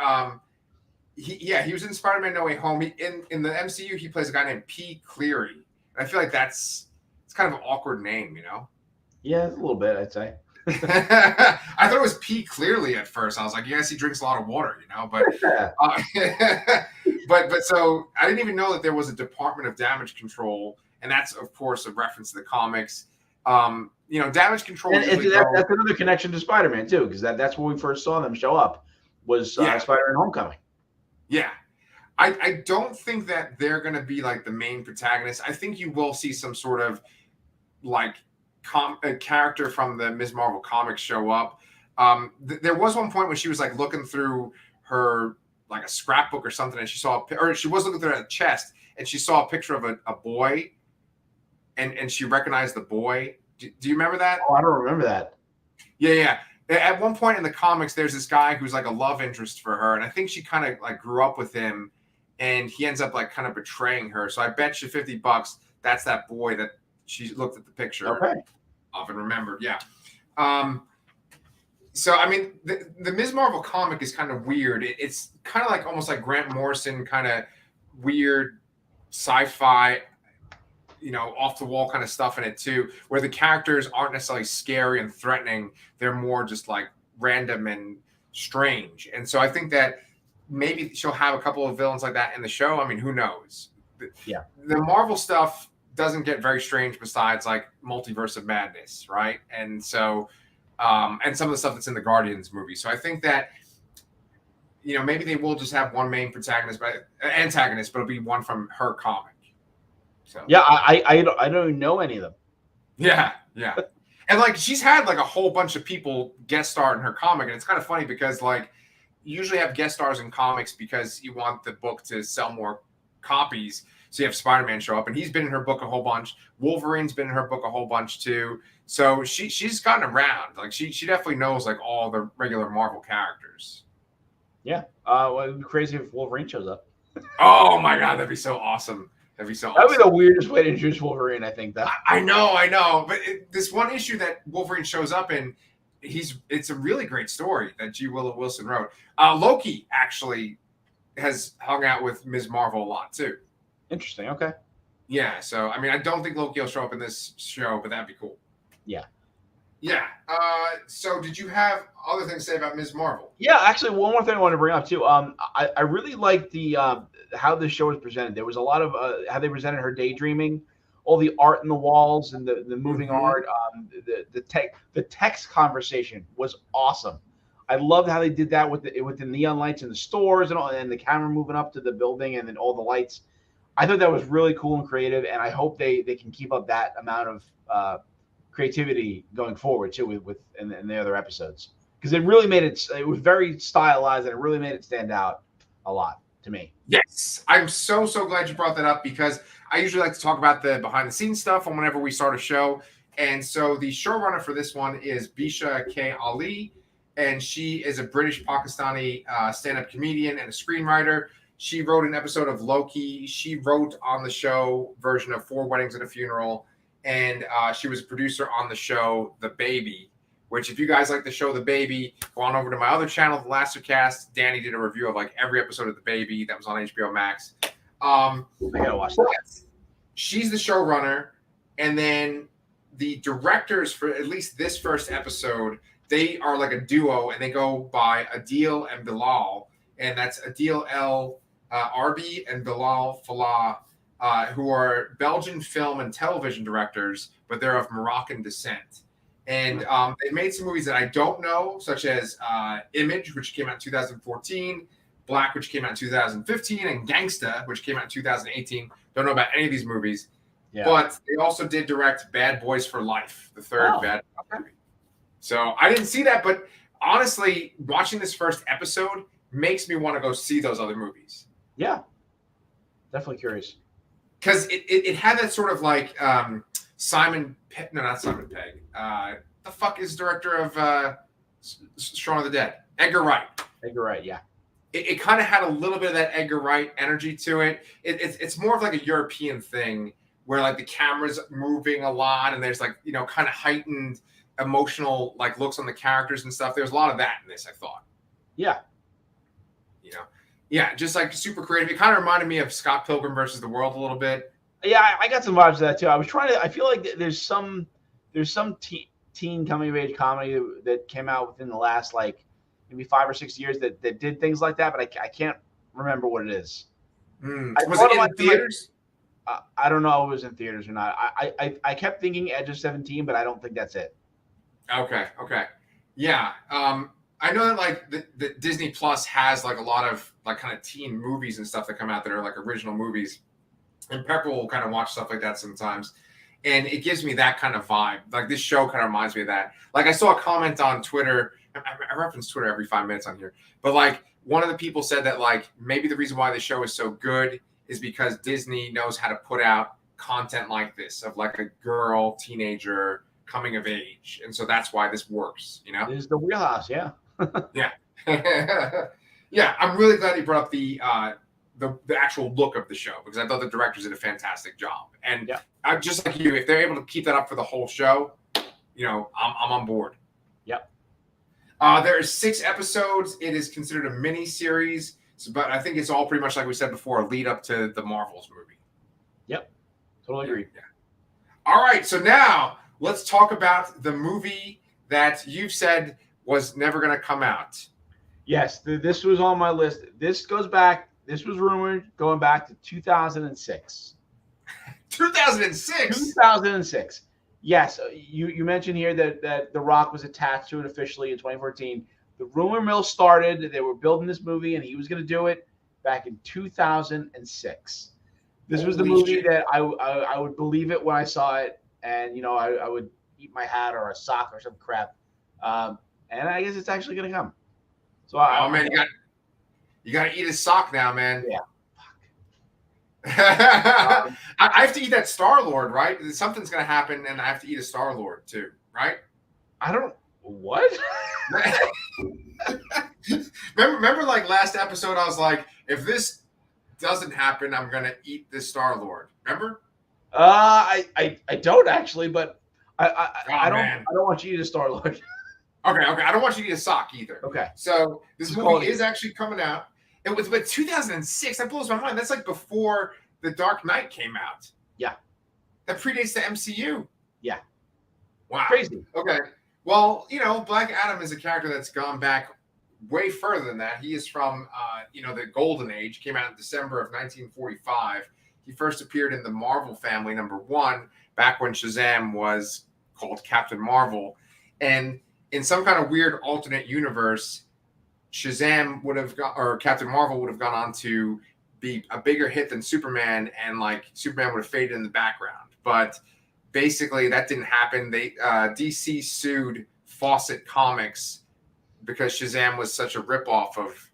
Speaker 1: he was in Spider-Man No Way Home. In the MCU, he plays a guy named P. Cleary, I feel like it's kind of an awkward name, you know.
Speaker 2: Yeah, a little bit, I'd say.
Speaker 1: I thought it was P clearly at first. I was like, yes, he drinks a lot of water, you know, but but so I didn't even know that there was a Department of Damage Control, and that's of course a reference to the comics. Damage Control.
Speaker 2: And that's another connection to Spider-Man too, because that's when we first saw them show up was Spider-Man Homecoming.
Speaker 1: Yeah. I don't think that they're going to be like the main protagonist. I think you will see some sort of like a character from the Ms. Marvel comics show up. There was one point when she was like looking through her like a scrapbook or something, and she was looking through her chest, and she saw a picture of a boy, and she recognized the boy. Do you remember that?
Speaker 2: Oh, I don't remember that.
Speaker 1: Yeah. At one point in the comics, there's this guy who's like a love interest for her, and I think she kind of like grew up with him. And he ends up like kind of betraying her. So I bet you $50 that's that boy that she looked at the picture of and remembered. Yeah. So I mean, the Ms. Marvel comic is kind of weird. It's kind of like almost like Grant Morrison kind of weird sci-fi, off the wall kind of stuff in it too, where the characters aren't necessarily scary and threatening. They're more just like random and strange. And so I think that maybe she'll have a couple of villains like that in the show. I mean, who knows?
Speaker 2: Yeah.
Speaker 1: The Marvel stuff doesn't get very strange besides like Multiverse of Madness, right? And so, and some of the stuff that's in the Guardians movie. So I think that, maybe they will just have one main antagonist, but it'll be one from her comic. So
Speaker 2: yeah, I don't even know any of them.
Speaker 1: Yeah. And like she's had like a whole bunch of people guest star in her comic, and it's kind of funny because like usually have guest stars in comics because you want the book to sell more copies. So you have Spider-Man show up, and he's been in her book a whole bunch. Wolverine's been in her book a whole bunch too. So she's gotten around. Like she definitely knows like all the regular Marvel characters.
Speaker 2: Yeah. Well, it'd be crazy if Wolverine shows up.
Speaker 1: Oh my God, that'd be so awesome. That'd be
Speaker 2: the weirdest way to introduce Wolverine, I think.
Speaker 1: I know. But this one issue that Wolverine shows up in, it's a really great story that G. Willow Wilson wrote. Loki actually has hung out with Ms. Marvel a lot too.
Speaker 2: Interesting. Okay.
Speaker 1: Yeah. So I mean, I don't think Loki will show up in this show, but that'd be cool.
Speaker 2: Yeah.
Speaker 1: Yeah. So did you have other things to say about Ms. Marvel?
Speaker 2: Yeah. Actually, one more thing I want to bring up too. I really like the how the show was presented. There was a lot of how they presented her daydreaming. All the art in the walls and the moving art, the text conversation was awesome. I loved how they did that with the neon lights in the stores and the camera moving up to the building and then all the lights. I thought that was really cool and creative, and I hope they can keep up that amount of creativity going forward too with in the other episodes, because it really made it was very stylized and it really made it stand out a lot to me.
Speaker 1: Yes, I'm so glad you brought that up, because I usually like to talk about the behind the scenes stuff on whenever we start a show. And so the showrunner for this one is Bisha K. Ali, and she is a British Pakistani stand-up comedian and a screenwriter. She wrote an episode of Loki. She wrote on the show version of 4 Weddings and a Funeral, and she was a producer on the show The Baby, which if you guys like the show The Baby, go on over to my other channel, The Lastercast. Danny did a review of like every episode of The Baby that was on HBO Max.
Speaker 2: I gotta watch that.
Speaker 1: She's the showrunner, and then the directors for at least this first episode, they are like a duo, and they go by Adil and Bilal, and that's Adil El Arbi and Bilal Falah, who are Belgian film and television directors, but they're of Moroccan descent. And they made some movies that I don't know, such as Image, which came out in 2014, Black, which came out in 2015, and Gangsta, which came out in 2018. Don't know about any of these movies. Yeah. But they also did direct Bad Boys for Life, the third Bad Boys movie. So I didn't see that, but honestly, watching this first episode makes me want to go see those other movies.
Speaker 2: Yeah. Definitely curious.
Speaker 1: Because it had that sort of like Simon Pegg. No, not Simon Pegg. The fuck is director of Shaun of the Dead? Edgar Wright.
Speaker 2: Edgar Wright, yeah.
Speaker 1: It kind of had a little bit of that Edgar Wright energy to it. It's more of like a European thing where like the camera's moving a lot and there's like, kind of heightened emotional like looks on the characters and stuff. There's a lot of that in this, I thought.
Speaker 2: Yeah.
Speaker 1: Yeah, just like super creative. It kind of reminded me of Scott Pilgrim versus the World a little bit.
Speaker 2: Yeah, I got some vibes of that too. I feel like there's some teen coming of age comedy that came out within the last like maybe 5 or 6 years that did things like that, but I can't remember what it is. I
Speaker 1: Was
Speaker 2: thought
Speaker 1: it
Speaker 2: it might
Speaker 1: in
Speaker 2: be like
Speaker 1: theaters?
Speaker 2: I don't know if it was in theaters or not. I kept thinking Edge of 17, but I don't think that's it.
Speaker 1: Okay. Yeah. I know that like the Disney Plus has like a lot of like kind of teen movies and stuff that come out that are like original movies. And Pepper will kind of watch stuff like that sometimes. And it gives me that kind of vibe. Like this show kind of reminds me of that. Like I saw a comment on Twitter. I reference Twitter every 5 minutes on here. But like one of the people said that like maybe the reason why the show is so good is because Disney knows how to put out content like this of like a girl, teenager coming of age. And so that's why this works, you know?
Speaker 2: This is the wheelhouse, yeah.
Speaker 1: Yeah. Yeah, I'm really glad you brought up the actual look of the show because I thought the directors did a fantastic job. And
Speaker 2: Yeah.
Speaker 1: I'm just like you, if they're able to keep that up for the whole show, you know, I'm on board.
Speaker 2: Yep.
Speaker 1: There are 6 episodes. It is considered a mini series, but I think it's all pretty much like we said before, a lead up to the Marvels movie.
Speaker 2: Yep. Totally agree.
Speaker 1: Yeah. All right, so now let's talk about the movie that you've said was never going to come out.
Speaker 2: Yes, this was on my list. This was rumored going back to 2006.
Speaker 1: 2006?
Speaker 2: 2006. Yes, you mentioned here that The Rock was attached to it officially in 2014. The rumor mill started. They were building this movie, and he was going to do it back in 2006. This was the movie that I would believe it when I saw it, and you know I would eat my hat or a sock or some crap. And I guess it's actually going to come. So
Speaker 1: man, you got to eat his sock now, man.
Speaker 2: Yeah.
Speaker 1: I have to eat that Star-Lord, right? Something's going to happen, and I have to eat a Star-Lord too, right?
Speaker 2: I don't what?
Speaker 1: remember, like last episode, I was like, if this doesn't happen, I'm going to eat this Star-Lord. Remember?
Speaker 2: I don't actually, but I don't want you to eat a Star-Lord.
Speaker 1: Okay. I don't want you to eat a sock either.
Speaker 2: Okay.
Speaker 1: So this movie is actually coming out. It was 2006. That blows my mind. That's like before The Dark Knight came out.
Speaker 2: Yeah.
Speaker 1: That predates the MCU.
Speaker 2: Yeah.
Speaker 1: Wow.
Speaker 2: Crazy.
Speaker 1: Okay. Well, you know, Black Adam is a character that's gone back way further than that. He is from, the Golden Age. Came out in December of 1945. He first appeared in the Marvel family, #1, back when Shazam was called Captain Marvel. And in some kind of weird alternate universe, Shazam or Captain Marvel would have gone on to be a bigger hit than Superman, and like Superman would have faded in the background. But basically, that didn't happen. DC sued Fawcett Comics because Shazam was such a ripoff of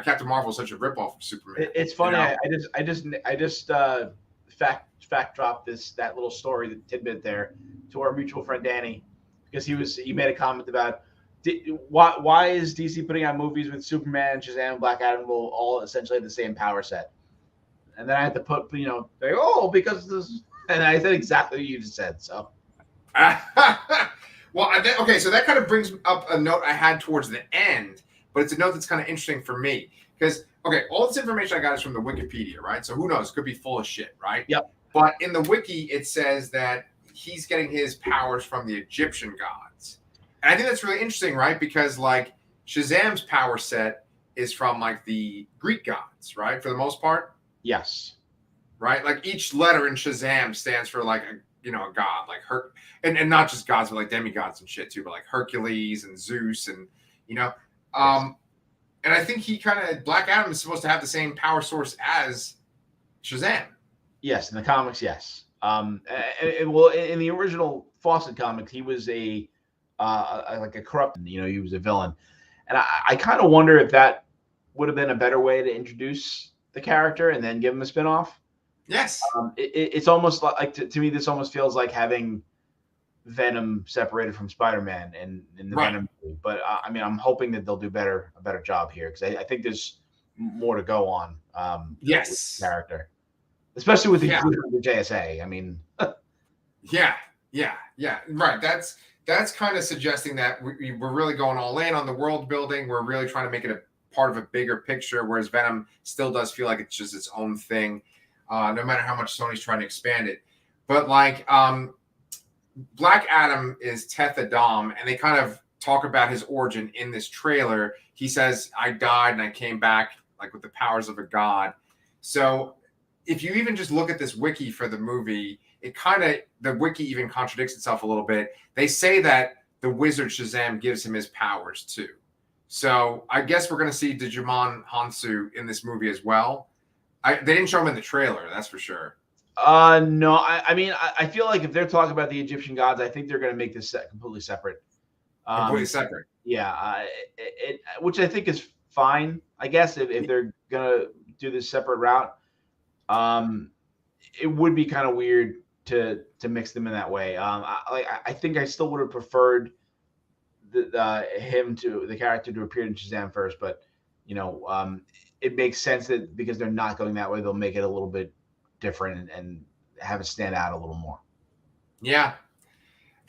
Speaker 1: Captain Marvel, was such a ripoff of Superman.
Speaker 2: It's funny.
Speaker 1: You know?
Speaker 2: I just fact dropped that little story, the tidbit there, to our mutual friend Danny, because he made a comment about why is DC putting out movies with Superman, Shazam, Black Adam all essentially have the same power set, and then I had to put because this, and I said exactly what you just said. So,
Speaker 1: well, okay, so that kind of brings up a note I had towards the end, but it's a note that's kind of interesting for me because all this information I got is from the Wikipedia, right? So who knows? Could be full of shit, right?
Speaker 2: Yep.
Speaker 1: But in the wiki, it says that he's getting his powers from the Egyptian gods. And I think that's really interesting, right? Because like Shazam's power set is from like the Greek gods, right? For the most part.
Speaker 2: Yes.
Speaker 1: Right? Like each letter in Shazam stands for like a god, like and not just gods, but like demigods and shit too, but like Hercules and Zeus and
Speaker 2: Yes.
Speaker 1: And I think Black Adam is supposed to have the same power source as Shazam.
Speaker 2: Yes, in the comics, yes. Well, in the original Fawcett comics, he was like a corrupt, he was a villain, and I kind of wonder if that would have been a better way to introduce the character and then give him a spinoff.
Speaker 1: Yes.
Speaker 2: It's almost like to me, this almost feels like having Venom separated from Spider-Man in the Venom movie. But I'm hoping that they'll do a better job here because I think there's more to go on.
Speaker 1: Yes.
Speaker 2: With the character, especially with the inclusion of the JSA. I mean,
Speaker 1: yeah. Right. That's kind of suggesting that we're really going all in on the world building. We're really trying to make it a part of a bigger picture, whereas Venom still does feel like it's just its own thing. no matter how much Sony's trying to expand it. But like Black Adam is Teth Adam, and they kind of talk about his origin in this trailer. He says, I died and I came back like with the powers of a god. So if you even just look at this wiki for the movie, the wiki even contradicts itself a little bit. They say that the wizard Shazam gives him his powers too. So I guess we're going to see Digimon Hansu in this movie as well. They didn't show him in the trailer, that's for sure.
Speaker 2: No, I mean, I feel like if they're talking about the Egyptian gods, I think they're going to make this completely separate.
Speaker 1: Completely separate.
Speaker 2: Yeah, which I think is fine, I guess, if they're going to do this separate route. It would be kind of weird to mix them in that way. I think I still would have preferred the character to appear in Shazam first, but it makes sense that because they're not going that way, they'll make it a little bit different and have it stand out a little more.
Speaker 1: Yeah.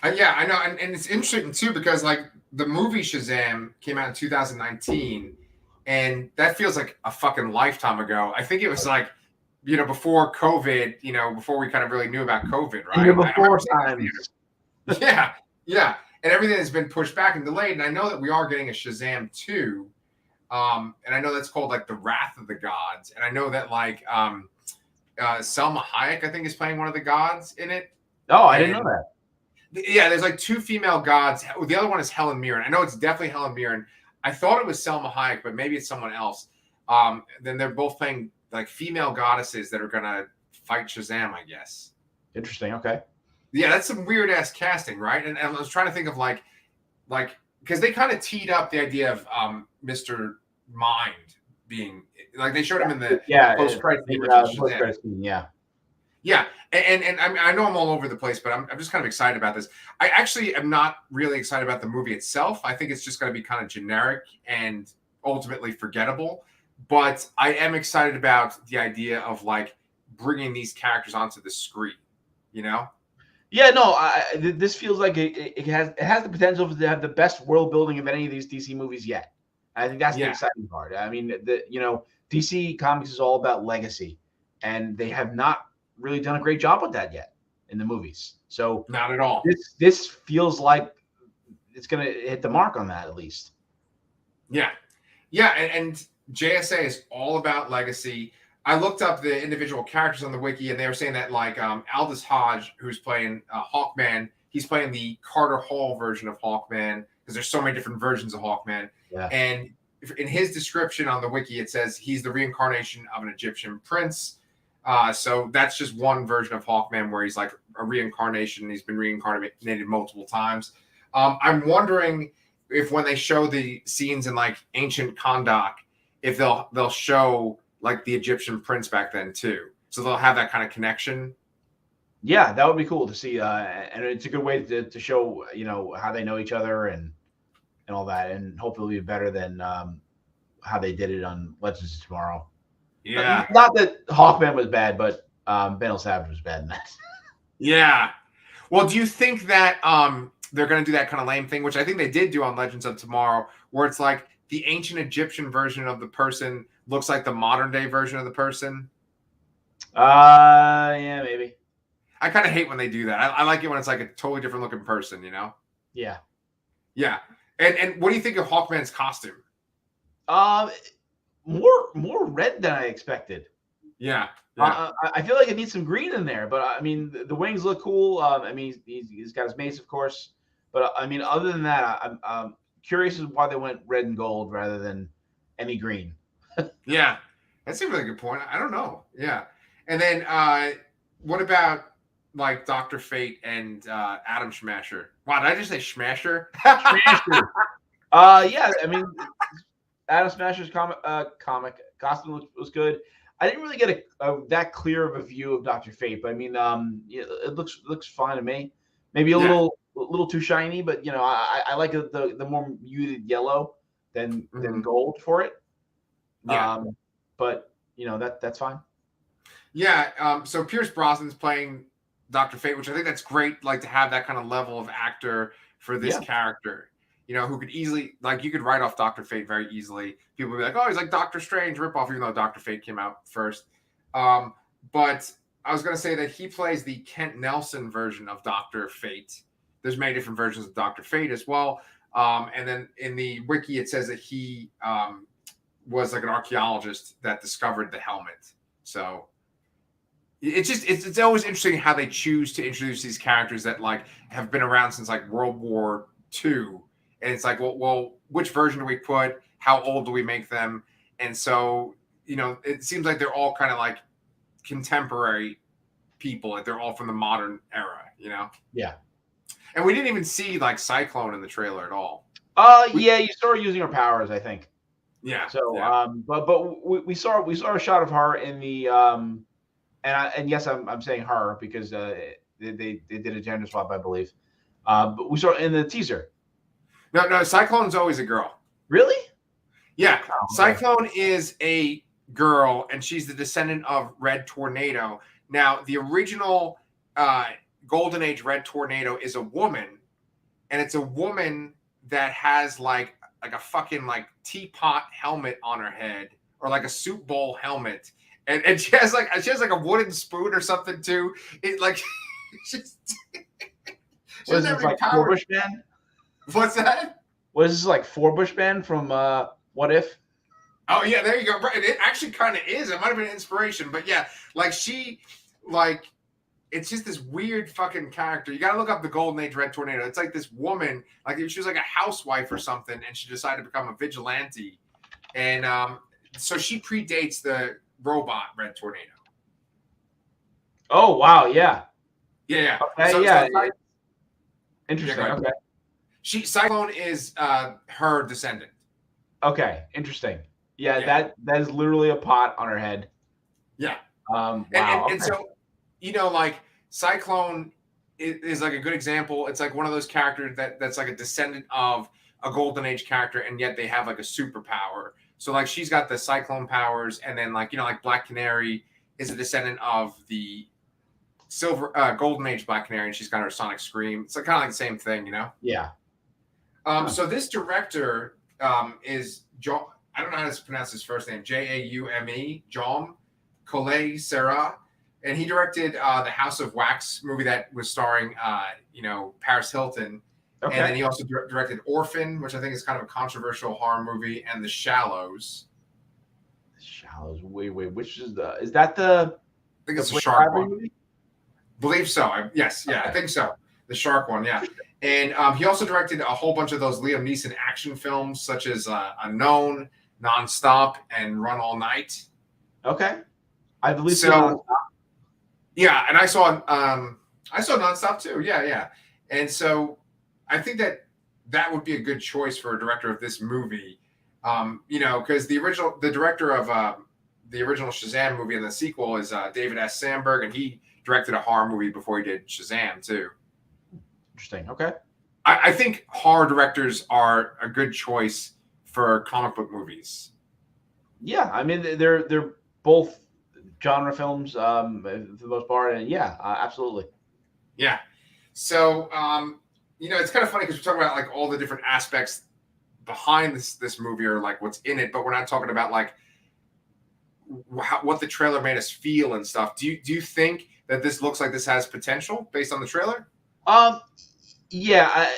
Speaker 1: Yeah, I know. And it's interesting too, because like the movie Shazam came out in 2019, and that feels like a fucking lifetime ago. I think it was like, before COVID, before we kind of really knew about COVID, right?
Speaker 2: Before times.
Speaker 1: Yeah. Yeah. And everything has been pushed back and delayed. And I know that we are getting a Shazam 2. And I know that's called like the Wrath of the Gods. And I know that like Selma Hayek, I think, is playing one of the gods in it.
Speaker 2: Oh, I didn't know that.
Speaker 1: Yeah, there's like 2 female gods. The other one is Helen Mirren. I know it's definitely Helen Mirren. I thought it was Selma Hayek, but maybe it's someone else. Then they're both playing like female goddesses that are gonna fight Shazam, I guess.
Speaker 2: Interesting. Okay.
Speaker 1: Yeah, that's some weird ass casting, right? And I was trying to think of like because they kind of teed up the idea of Mr. Mind being like they showed him in the post credit scene. Yeah, and I know I'm all over the place, but I'm just kind of excited about this. I actually am not really excited about the movie itself. I think it's just going to be kind of generic and ultimately forgettable. But I am excited about the idea of like bringing these characters onto the screen.
Speaker 2: Yeah, no, this feels like it has the potential to have the best world building of any of these DC movies yet. I think that's the exciting part. I mean, DC Comics is all about legacy, and they have not really done a great job with that yet in the movies. So
Speaker 1: not at all.
Speaker 2: This feels like it's going to hit the mark on that at least.
Speaker 1: Yeah, and JSA is all about legacy. I looked up the individual characters on the wiki, and they were saying that like Aldous Hodge, who's playing Hawkman, he's playing the Carter Hall version of Hawkman because there's so many different versions of Hawkman.
Speaker 2: Yeah.
Speaker 1: And in his description on the wiki, it says he's the reincarnation of an Egyptian prince. So that's just one version of Hawkman where he's like a reincarnation. He's been reincarnated multiple times. I'm wondering if when they show the scenes in like ancient Kahndaq, if they'll show like the Egyptian prince back then too. So they'll have that kind of connection.
Speaker 2: Yeah, that would be cool to see. And it's a good way to show, how they know each other and all that. And hopefully it'll be better than how they did it on Legends of Tomorrow.
Speaker 1: Yeah.
Speaker 2: Not that Hawkman was bad, but Ben Savage was bad in that.
Speaker 1: Yeah. Well, do you think that they're going to do that kind of lame thing, which I think they did do on Legends of Tomorrow, where it's like the ancient Egyptian version of the person looks like the modern day version of the person?
Speaker 2: Yeah, maybe.
Speaker 1: I kind of hate when they do that. I like it when it's like a totally different looking person,
Speaker 2: Yeah.
Speaker 1: Yeah. And what do you think of Hawkman's costume?
Speaker 2: More red than I expected.
Speaker 1: Yeah.
Speaker 2: I feel like it needs some green in there, but I mean the wings look cool. I mean he's got his mace, of course, but I mean other than that, I'm curious as why they went red and gold rather than any green.
Speaker 1: Yeah, that's a really good point. I don't know. Yeah, and then what about like Dr. Fate and Atom Smasher? Wow, did I just say Smasher?
Speaker 2: Smasher. Yeah, I mean Atom Smasher's comic costume was good. I didn't really get that clear of a view of Dr. Fate, but I mean, it looks fine to me. Maybe a little too shiny, but I like the more muted yellow than gold for it.
Speaker 1: Yeah.
Speaker 2: But that's fine.
Speaker 1: Yeah. So Pierce Brosnan's playing Dr. Fate, which I think that's great. Like to have that kind of level of actor for this character. Who could easily, like, you could write off Dr. Fate very easily. People would be like, oh, he's like Doctor Strange ripoff, even though Dr. Fate came out first. but I was going to say that he plays the Kent Nelson version of Dr. Fate. There's many different versions of Dr. Fate as well. And then in the wiki, it says that he was like an archaeologist that discovered the helmet. So it's always interesting how they choose to introduce these characters that like have been around since like World War II. And it's like, well, which version do we put? How old do we make them? And so, it seems like they're all kind of like contemporary people. Like they're all from the modern era,
Speaker 2: Yeah.
Speaker 1: And we didn't even see like Cyclone in the trailer at all.
Speaker 2: Yeah, you started using her powers, I think.
Speaker 1: Yeah.
Speaker 2: So,
Speaker 1: yeah.
Speaker 2: But we saw a shot of her in the and yes, I'm saying her because they did a gender swap, I believe. But we saw in the teaser.
Speaker 1: No, Cyclone's always a girl.
Speaker 2: Really?
Speaker 1: Yeah. Oh, Cyclone is a girl, and she's the descendant of Red Tornado. Now, the original Golden Age Red Tornado is a woman, and it's a woman that has like a fucking like teapot helmet on her head, or like a soup bowl helmet, and she has like a wooden spoon or something too. It like she's
Speaker 2: was this like Forbush Man?
Speaker 1: What's that?
Speaker 2: Was this like Forbush Man from What If?
Speaker 1: Oh yeah, there you go. It actually kind of is. It might have been inspiration, but yeah, like it's just this weird fucking character. You got to look up the Golden Age Red Tornado. It's like this woman, like she was like a housewife or something, and she decided to become a vigilante, and so she predates the robot Red Tornado.
Speaker 2: Oh wow, yeah.
Speaker 1: Yeah.
Speaker 2: Okay,
Speaker 1: yeah.
Speaker 2: Interesting. Yeah, okay.
Speaker 1: Cyclone is her descendant.
Speaker 2: Okay, interesting. Yeah, that is literally a pot on her head.
Speaker 1: Yeah.
Speaker 2: Wow.
Speaker 1: And so, like Cyclone is like a good example. It's like one of those characters that's like a descendant of a Golden Age character, and yet they have like a superpower. So like she's got the Cyclone powers, and then like like Black Canary is a descendant of the Golden Age Black Canary, and she's got her Sonic Scream. It's like kind of like the same thing,
Speaker 2: Yeah.
Speaker 1: So this director is John. I don't know how to pronounce his first name. Jaume Jaume Collet Serra, and he directed the House of Wax movie that was starring Paris Hilton. Okay. And then he also directed Orphan, which I think is kind of a controversial horror movie, and The Shallows.
Speaker 2: The Shallows. Wait. Which is that the?
Speaker 1: I think it's the shark one. Movie? Believe so. Yes. Yeah. Okay. I think so. The shark one. Yeah. And he also directed a whole bunch of those Liam Neeson action films, such as Unknown, Nonstop, and Run All Night.
Speaker 2: Okay. I believe
Speaker 1: so. Yeah, and I saw Nonstop too. Yeah. And so I think that would be a good choice for a director of this movie, because the director of the original Shazam movie and the sequel is David S. Sandberg, and he directed a horror movie before he did Shazam too.
Speaker 2: Interesting. Okay.
Speaker 1: I think horror directors are a good choice for comic book movies.
Speaker 2: Yeah, I mean they're both genre films for the most part, and absolutely.
Speaker 1: Yeah. So it's kind of funny because we're talking about like all the different aspects behind this movie, or like what's in it, but we're not talking about like what the trailer made us feel and stuff. Do you think that this looks like this has potential based on the trailer?
Speaker 2: Yeah.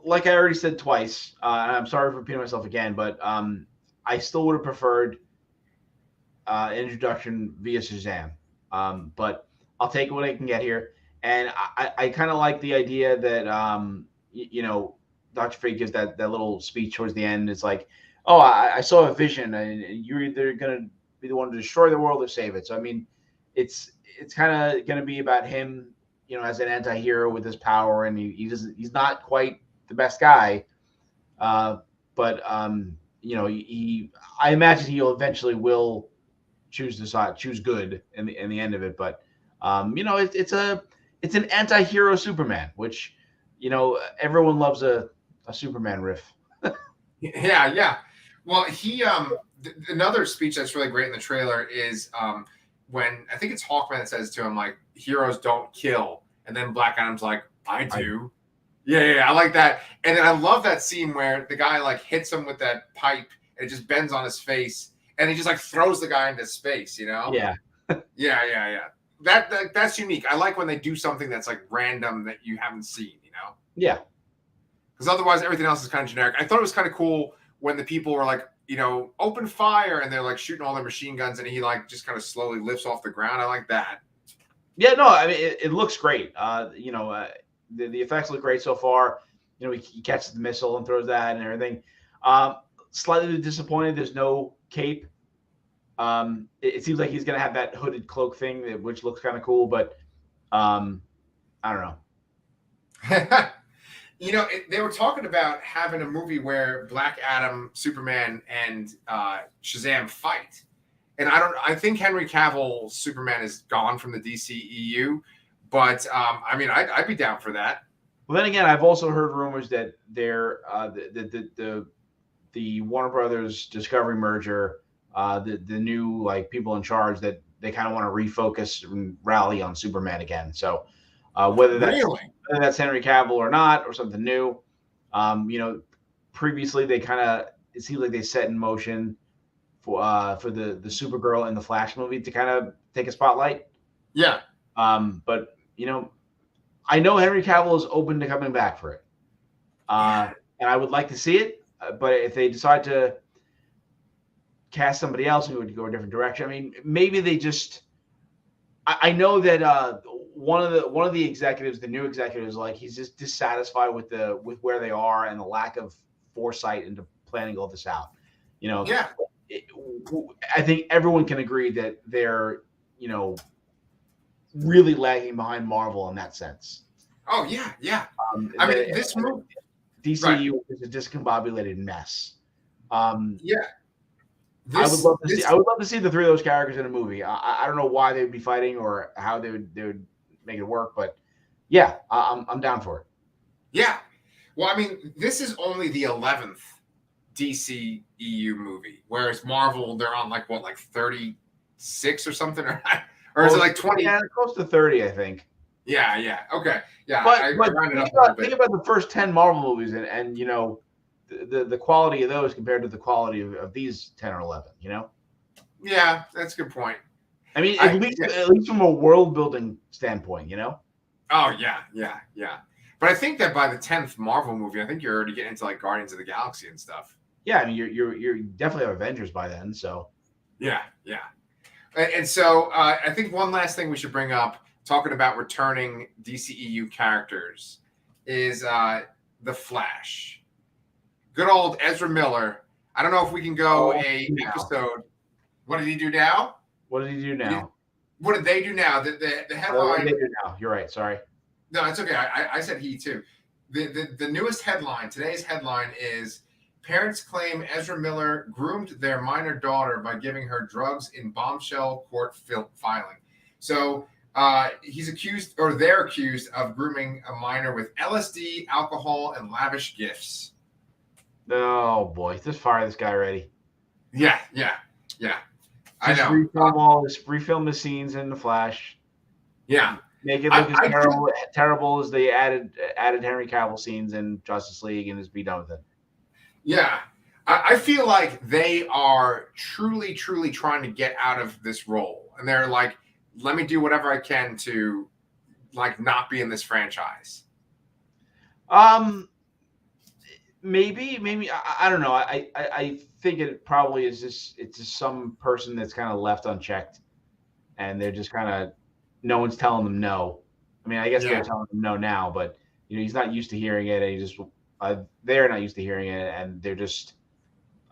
Speaker 2: Like I already said twice, and I'm sorry for repeating myself again, but I still would have preferred an introduction via Shazam. But I'll take what I can get here. And I kind of like the idea that, Dr. Fate gives that little speech towards the end. It's like, oh, I saw a vision, and you're either going to be the one to destroy the world or save it. So, I mean, it's kind of going to be about him, as an anti-hero with his power, and he's not quite the best guy. But I imagine he'll eventually will choose good in the end of it. But, it's an anti-hero Superman, which, everyone loves a Superman riff.
Speaker 1: Yeah. Well, he another speech that's really great in the trailer is when I think it's Hawkman that says to him like, "Heroes don't kill," and then Black Adam's like, "I do." Yeah, I like that. And then I love that scene where the guy like hits him with that pipe and it just bends on his face, and he just like throws the guy into space.
Speaker 2: Yeah.
Speaker 1: Yeah. That's unique. I like when they do something that's like random that you haven't seen, you know?
Speaker 2: Yeah.
Speaker 1: Because otherwise everything else is kind of generic. I thought it was kind of cool when the people were like, you know, open fire and they're like shooting all their machine guns and he like just kind of slowly lifts off the ground. I like that.
Speaker 2: Yeah, no, I mean it looks great. The effects look great so far. He catches the missile and throws that and everything. Um, Slightly disappointed. There's no cape. It seems like he's gonna have that hooded cloak thing, which looks kind of cool, but I don't know.
Speaker 1: You know, they were talking about having a movie where Black Adam, Superman, and Shazam fight. And I think Henry Cavill's Superman is gone from the DCEU, but I mean, I'd be down for that.
Speaker 2: Well, then again, I've also heard rumors that the Warner Brothers Discovery merger, the new like people in charge, that they kind of want to refocus and rally on Superman again. So whether that's Henry Cavill or not, or something new, previously it seems like they set in motion for the Supergirl and the Flash movie to kind of take a spotlight.
Speaker 1: Yeah.
Speaker 2: But I know Henry Cavill is open to coming back for it, and I would like to see it. But if they decide to cast somebody else who would go a different direction, I mean, maybe they just. I know that one of the executives, the new executives, like he's just dissatisfied with where they are and the lack of foresight into planning all this out.
Speaker 1: Yeah.
Speaker 2: I think everyone can agree that they're really lagging behind Marvel in that sense.
Speaker 1: Oh yeah. I mean, this movie,
Speaker 2: DCU is a discombobulated mess.
Speaker 1: Yeah.
Speaker 2: I would love to see the three of those characters in a movie. I don't know why they would be fighting or how they would make it work, but yeah, I'm down for it.
Speaker 1: Yeah. Well, I mean, this is only the 11th DCEU movie, whereas Marvel, they're on like 36 or something, or is it like 20?
Speaker 2: Yeah, close to 30, I think.
Speaker 1: Yeah. Okay. Yeah.
Speaker 2: But think about the first 10 Marvel movies and the quality of those compared to the quality of these 10 or 11,
Speaker 1: Yeah, that's a good point.
Speaker 2: I mean, at least from a world building standpoint,
Speaker 1: Oh yeah. But I think that by the 10th Marvel movie, I think you're already getting into like Guardians of the Galaxy and stuff.
Speaker 2: Yeah, I mean, you're definitely have Avengers by then, so.
Speaker 1: Yeah. And so I think one last thing we should bring up, talking about returning DCEU characters, is the Flash. Good old Ezra Miller. I don't know if we can go episode. What did he do now?
Speaker 2: What did he do now?
Speaker 1: What did they do now? The headline. What did they
Speaker 2: do now? You're right. Sorry.
Speaker 1: No, it's okay. I said he too. The newest headline, today's headline is: parents claim Ezra Miller groomed their minor daughter by giving her drugs in bombshell court filing. So he's accused, or they're accused, of grooming a minor with LSD, alcohol, and lavish gifts.
Speaker 2: Oh boy, just fire this guy already.
Speaker 1: Yeah. I know.
Speaker 2: Refilm the scenes in the Flash.
Speaker 1: Yeah.
Speaker 2: Make it look as terrible as they added Henry Cavill scenes in Justice League and just be done with it.
Speaker 1: Yeah. I feel like they are truly trying to get out of this role. And they're like, let me do whatever I can to like not be in this franchise.
Speaker 2: Maybe I don't know. I think it probably is it's just some person that's kind of left unchecked, and they're just kind of no one's telling them no. I mean, I guess they're telling them no now, but he's not used to hearing it, and he just they're not used to hearing it, and they're just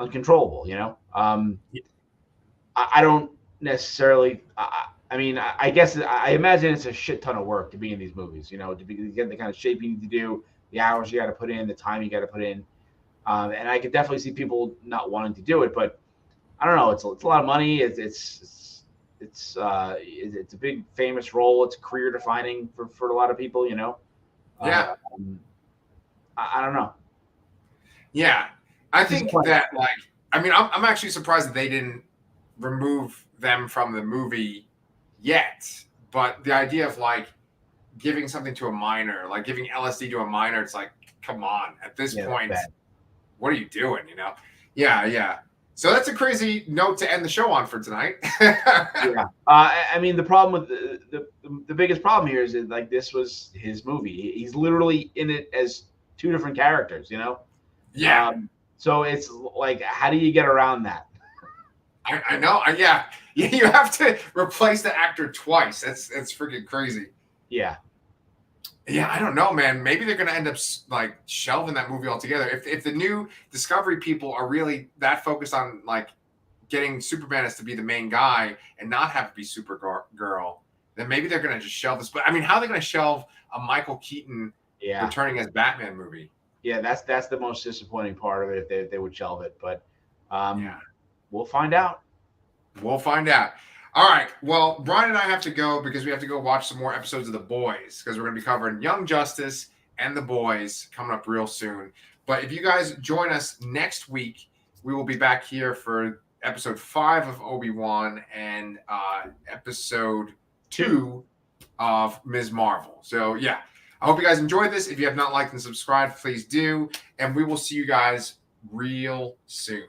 Speaker 2: uncontrollable. I don't necessarily. I mean, I guess I imagine it's a shit ton of work to be in these movies. To get the kind of shape you need to do, the hours you got to put in, the time you got to put in, and I could definitely see people not wanting to do it. but I don't know. It's a lot of money. It's a big famous role. It's career defining for a lot of people.
Speaker 1: Yeah.
Speaker 2: I don't know.
Speaker 1: Yeah, I think that I'm actually surprised that they didn't remove them from the movie yet. But the idea of like giving something to a minor, like giving LSD to a minor, it's like, come on. At this point, what are you doing? Yeah. So that's a crazy note to end the show on for tonight.
Speaker 2: Yeah. I mean, the problem with the biggest problem here is that, like, this was his movie. He's literally in it as two different characters, you know?
Speaker 1: Yeah.
Speaker 2: So it's like, how do you get around that?
Speaker 1: I know. Yeah. You have to replace the actor twice. That's freaking crazy.
Speaker 2: Yeah.
Speaker 1: Yeah, I don't know, man. Maybe they're going to end up like shelving that movie altogether. If the new Discovery people are really that focused on like getting Superman as to be the main guy and not have it be Supergirl, then maybe they're going to just shelve this. But I mean, how are they going to shelve a Michael Keaton returning as Batman movie?
Speaker 2: Yeah, that's the most disappointing part of it, if they would shelve it. But
Speaker 1: yeah,
Speaker 2: we'll find out.
Speaker 1: We'll find out. All right. Well, Brian and I have to go because we have to go watch some more episodes of The Boys because we're going to be covering Young Justice and The Boys coming up real soon. But if you guys join us next week, we will be back here for episode 5 of Obi-Wan and episode 2 of Ms. Marvel. So, yeah. I hope you guys enjoyed this. If you have not liked and subscribed, please do. And we will see you guys real soon.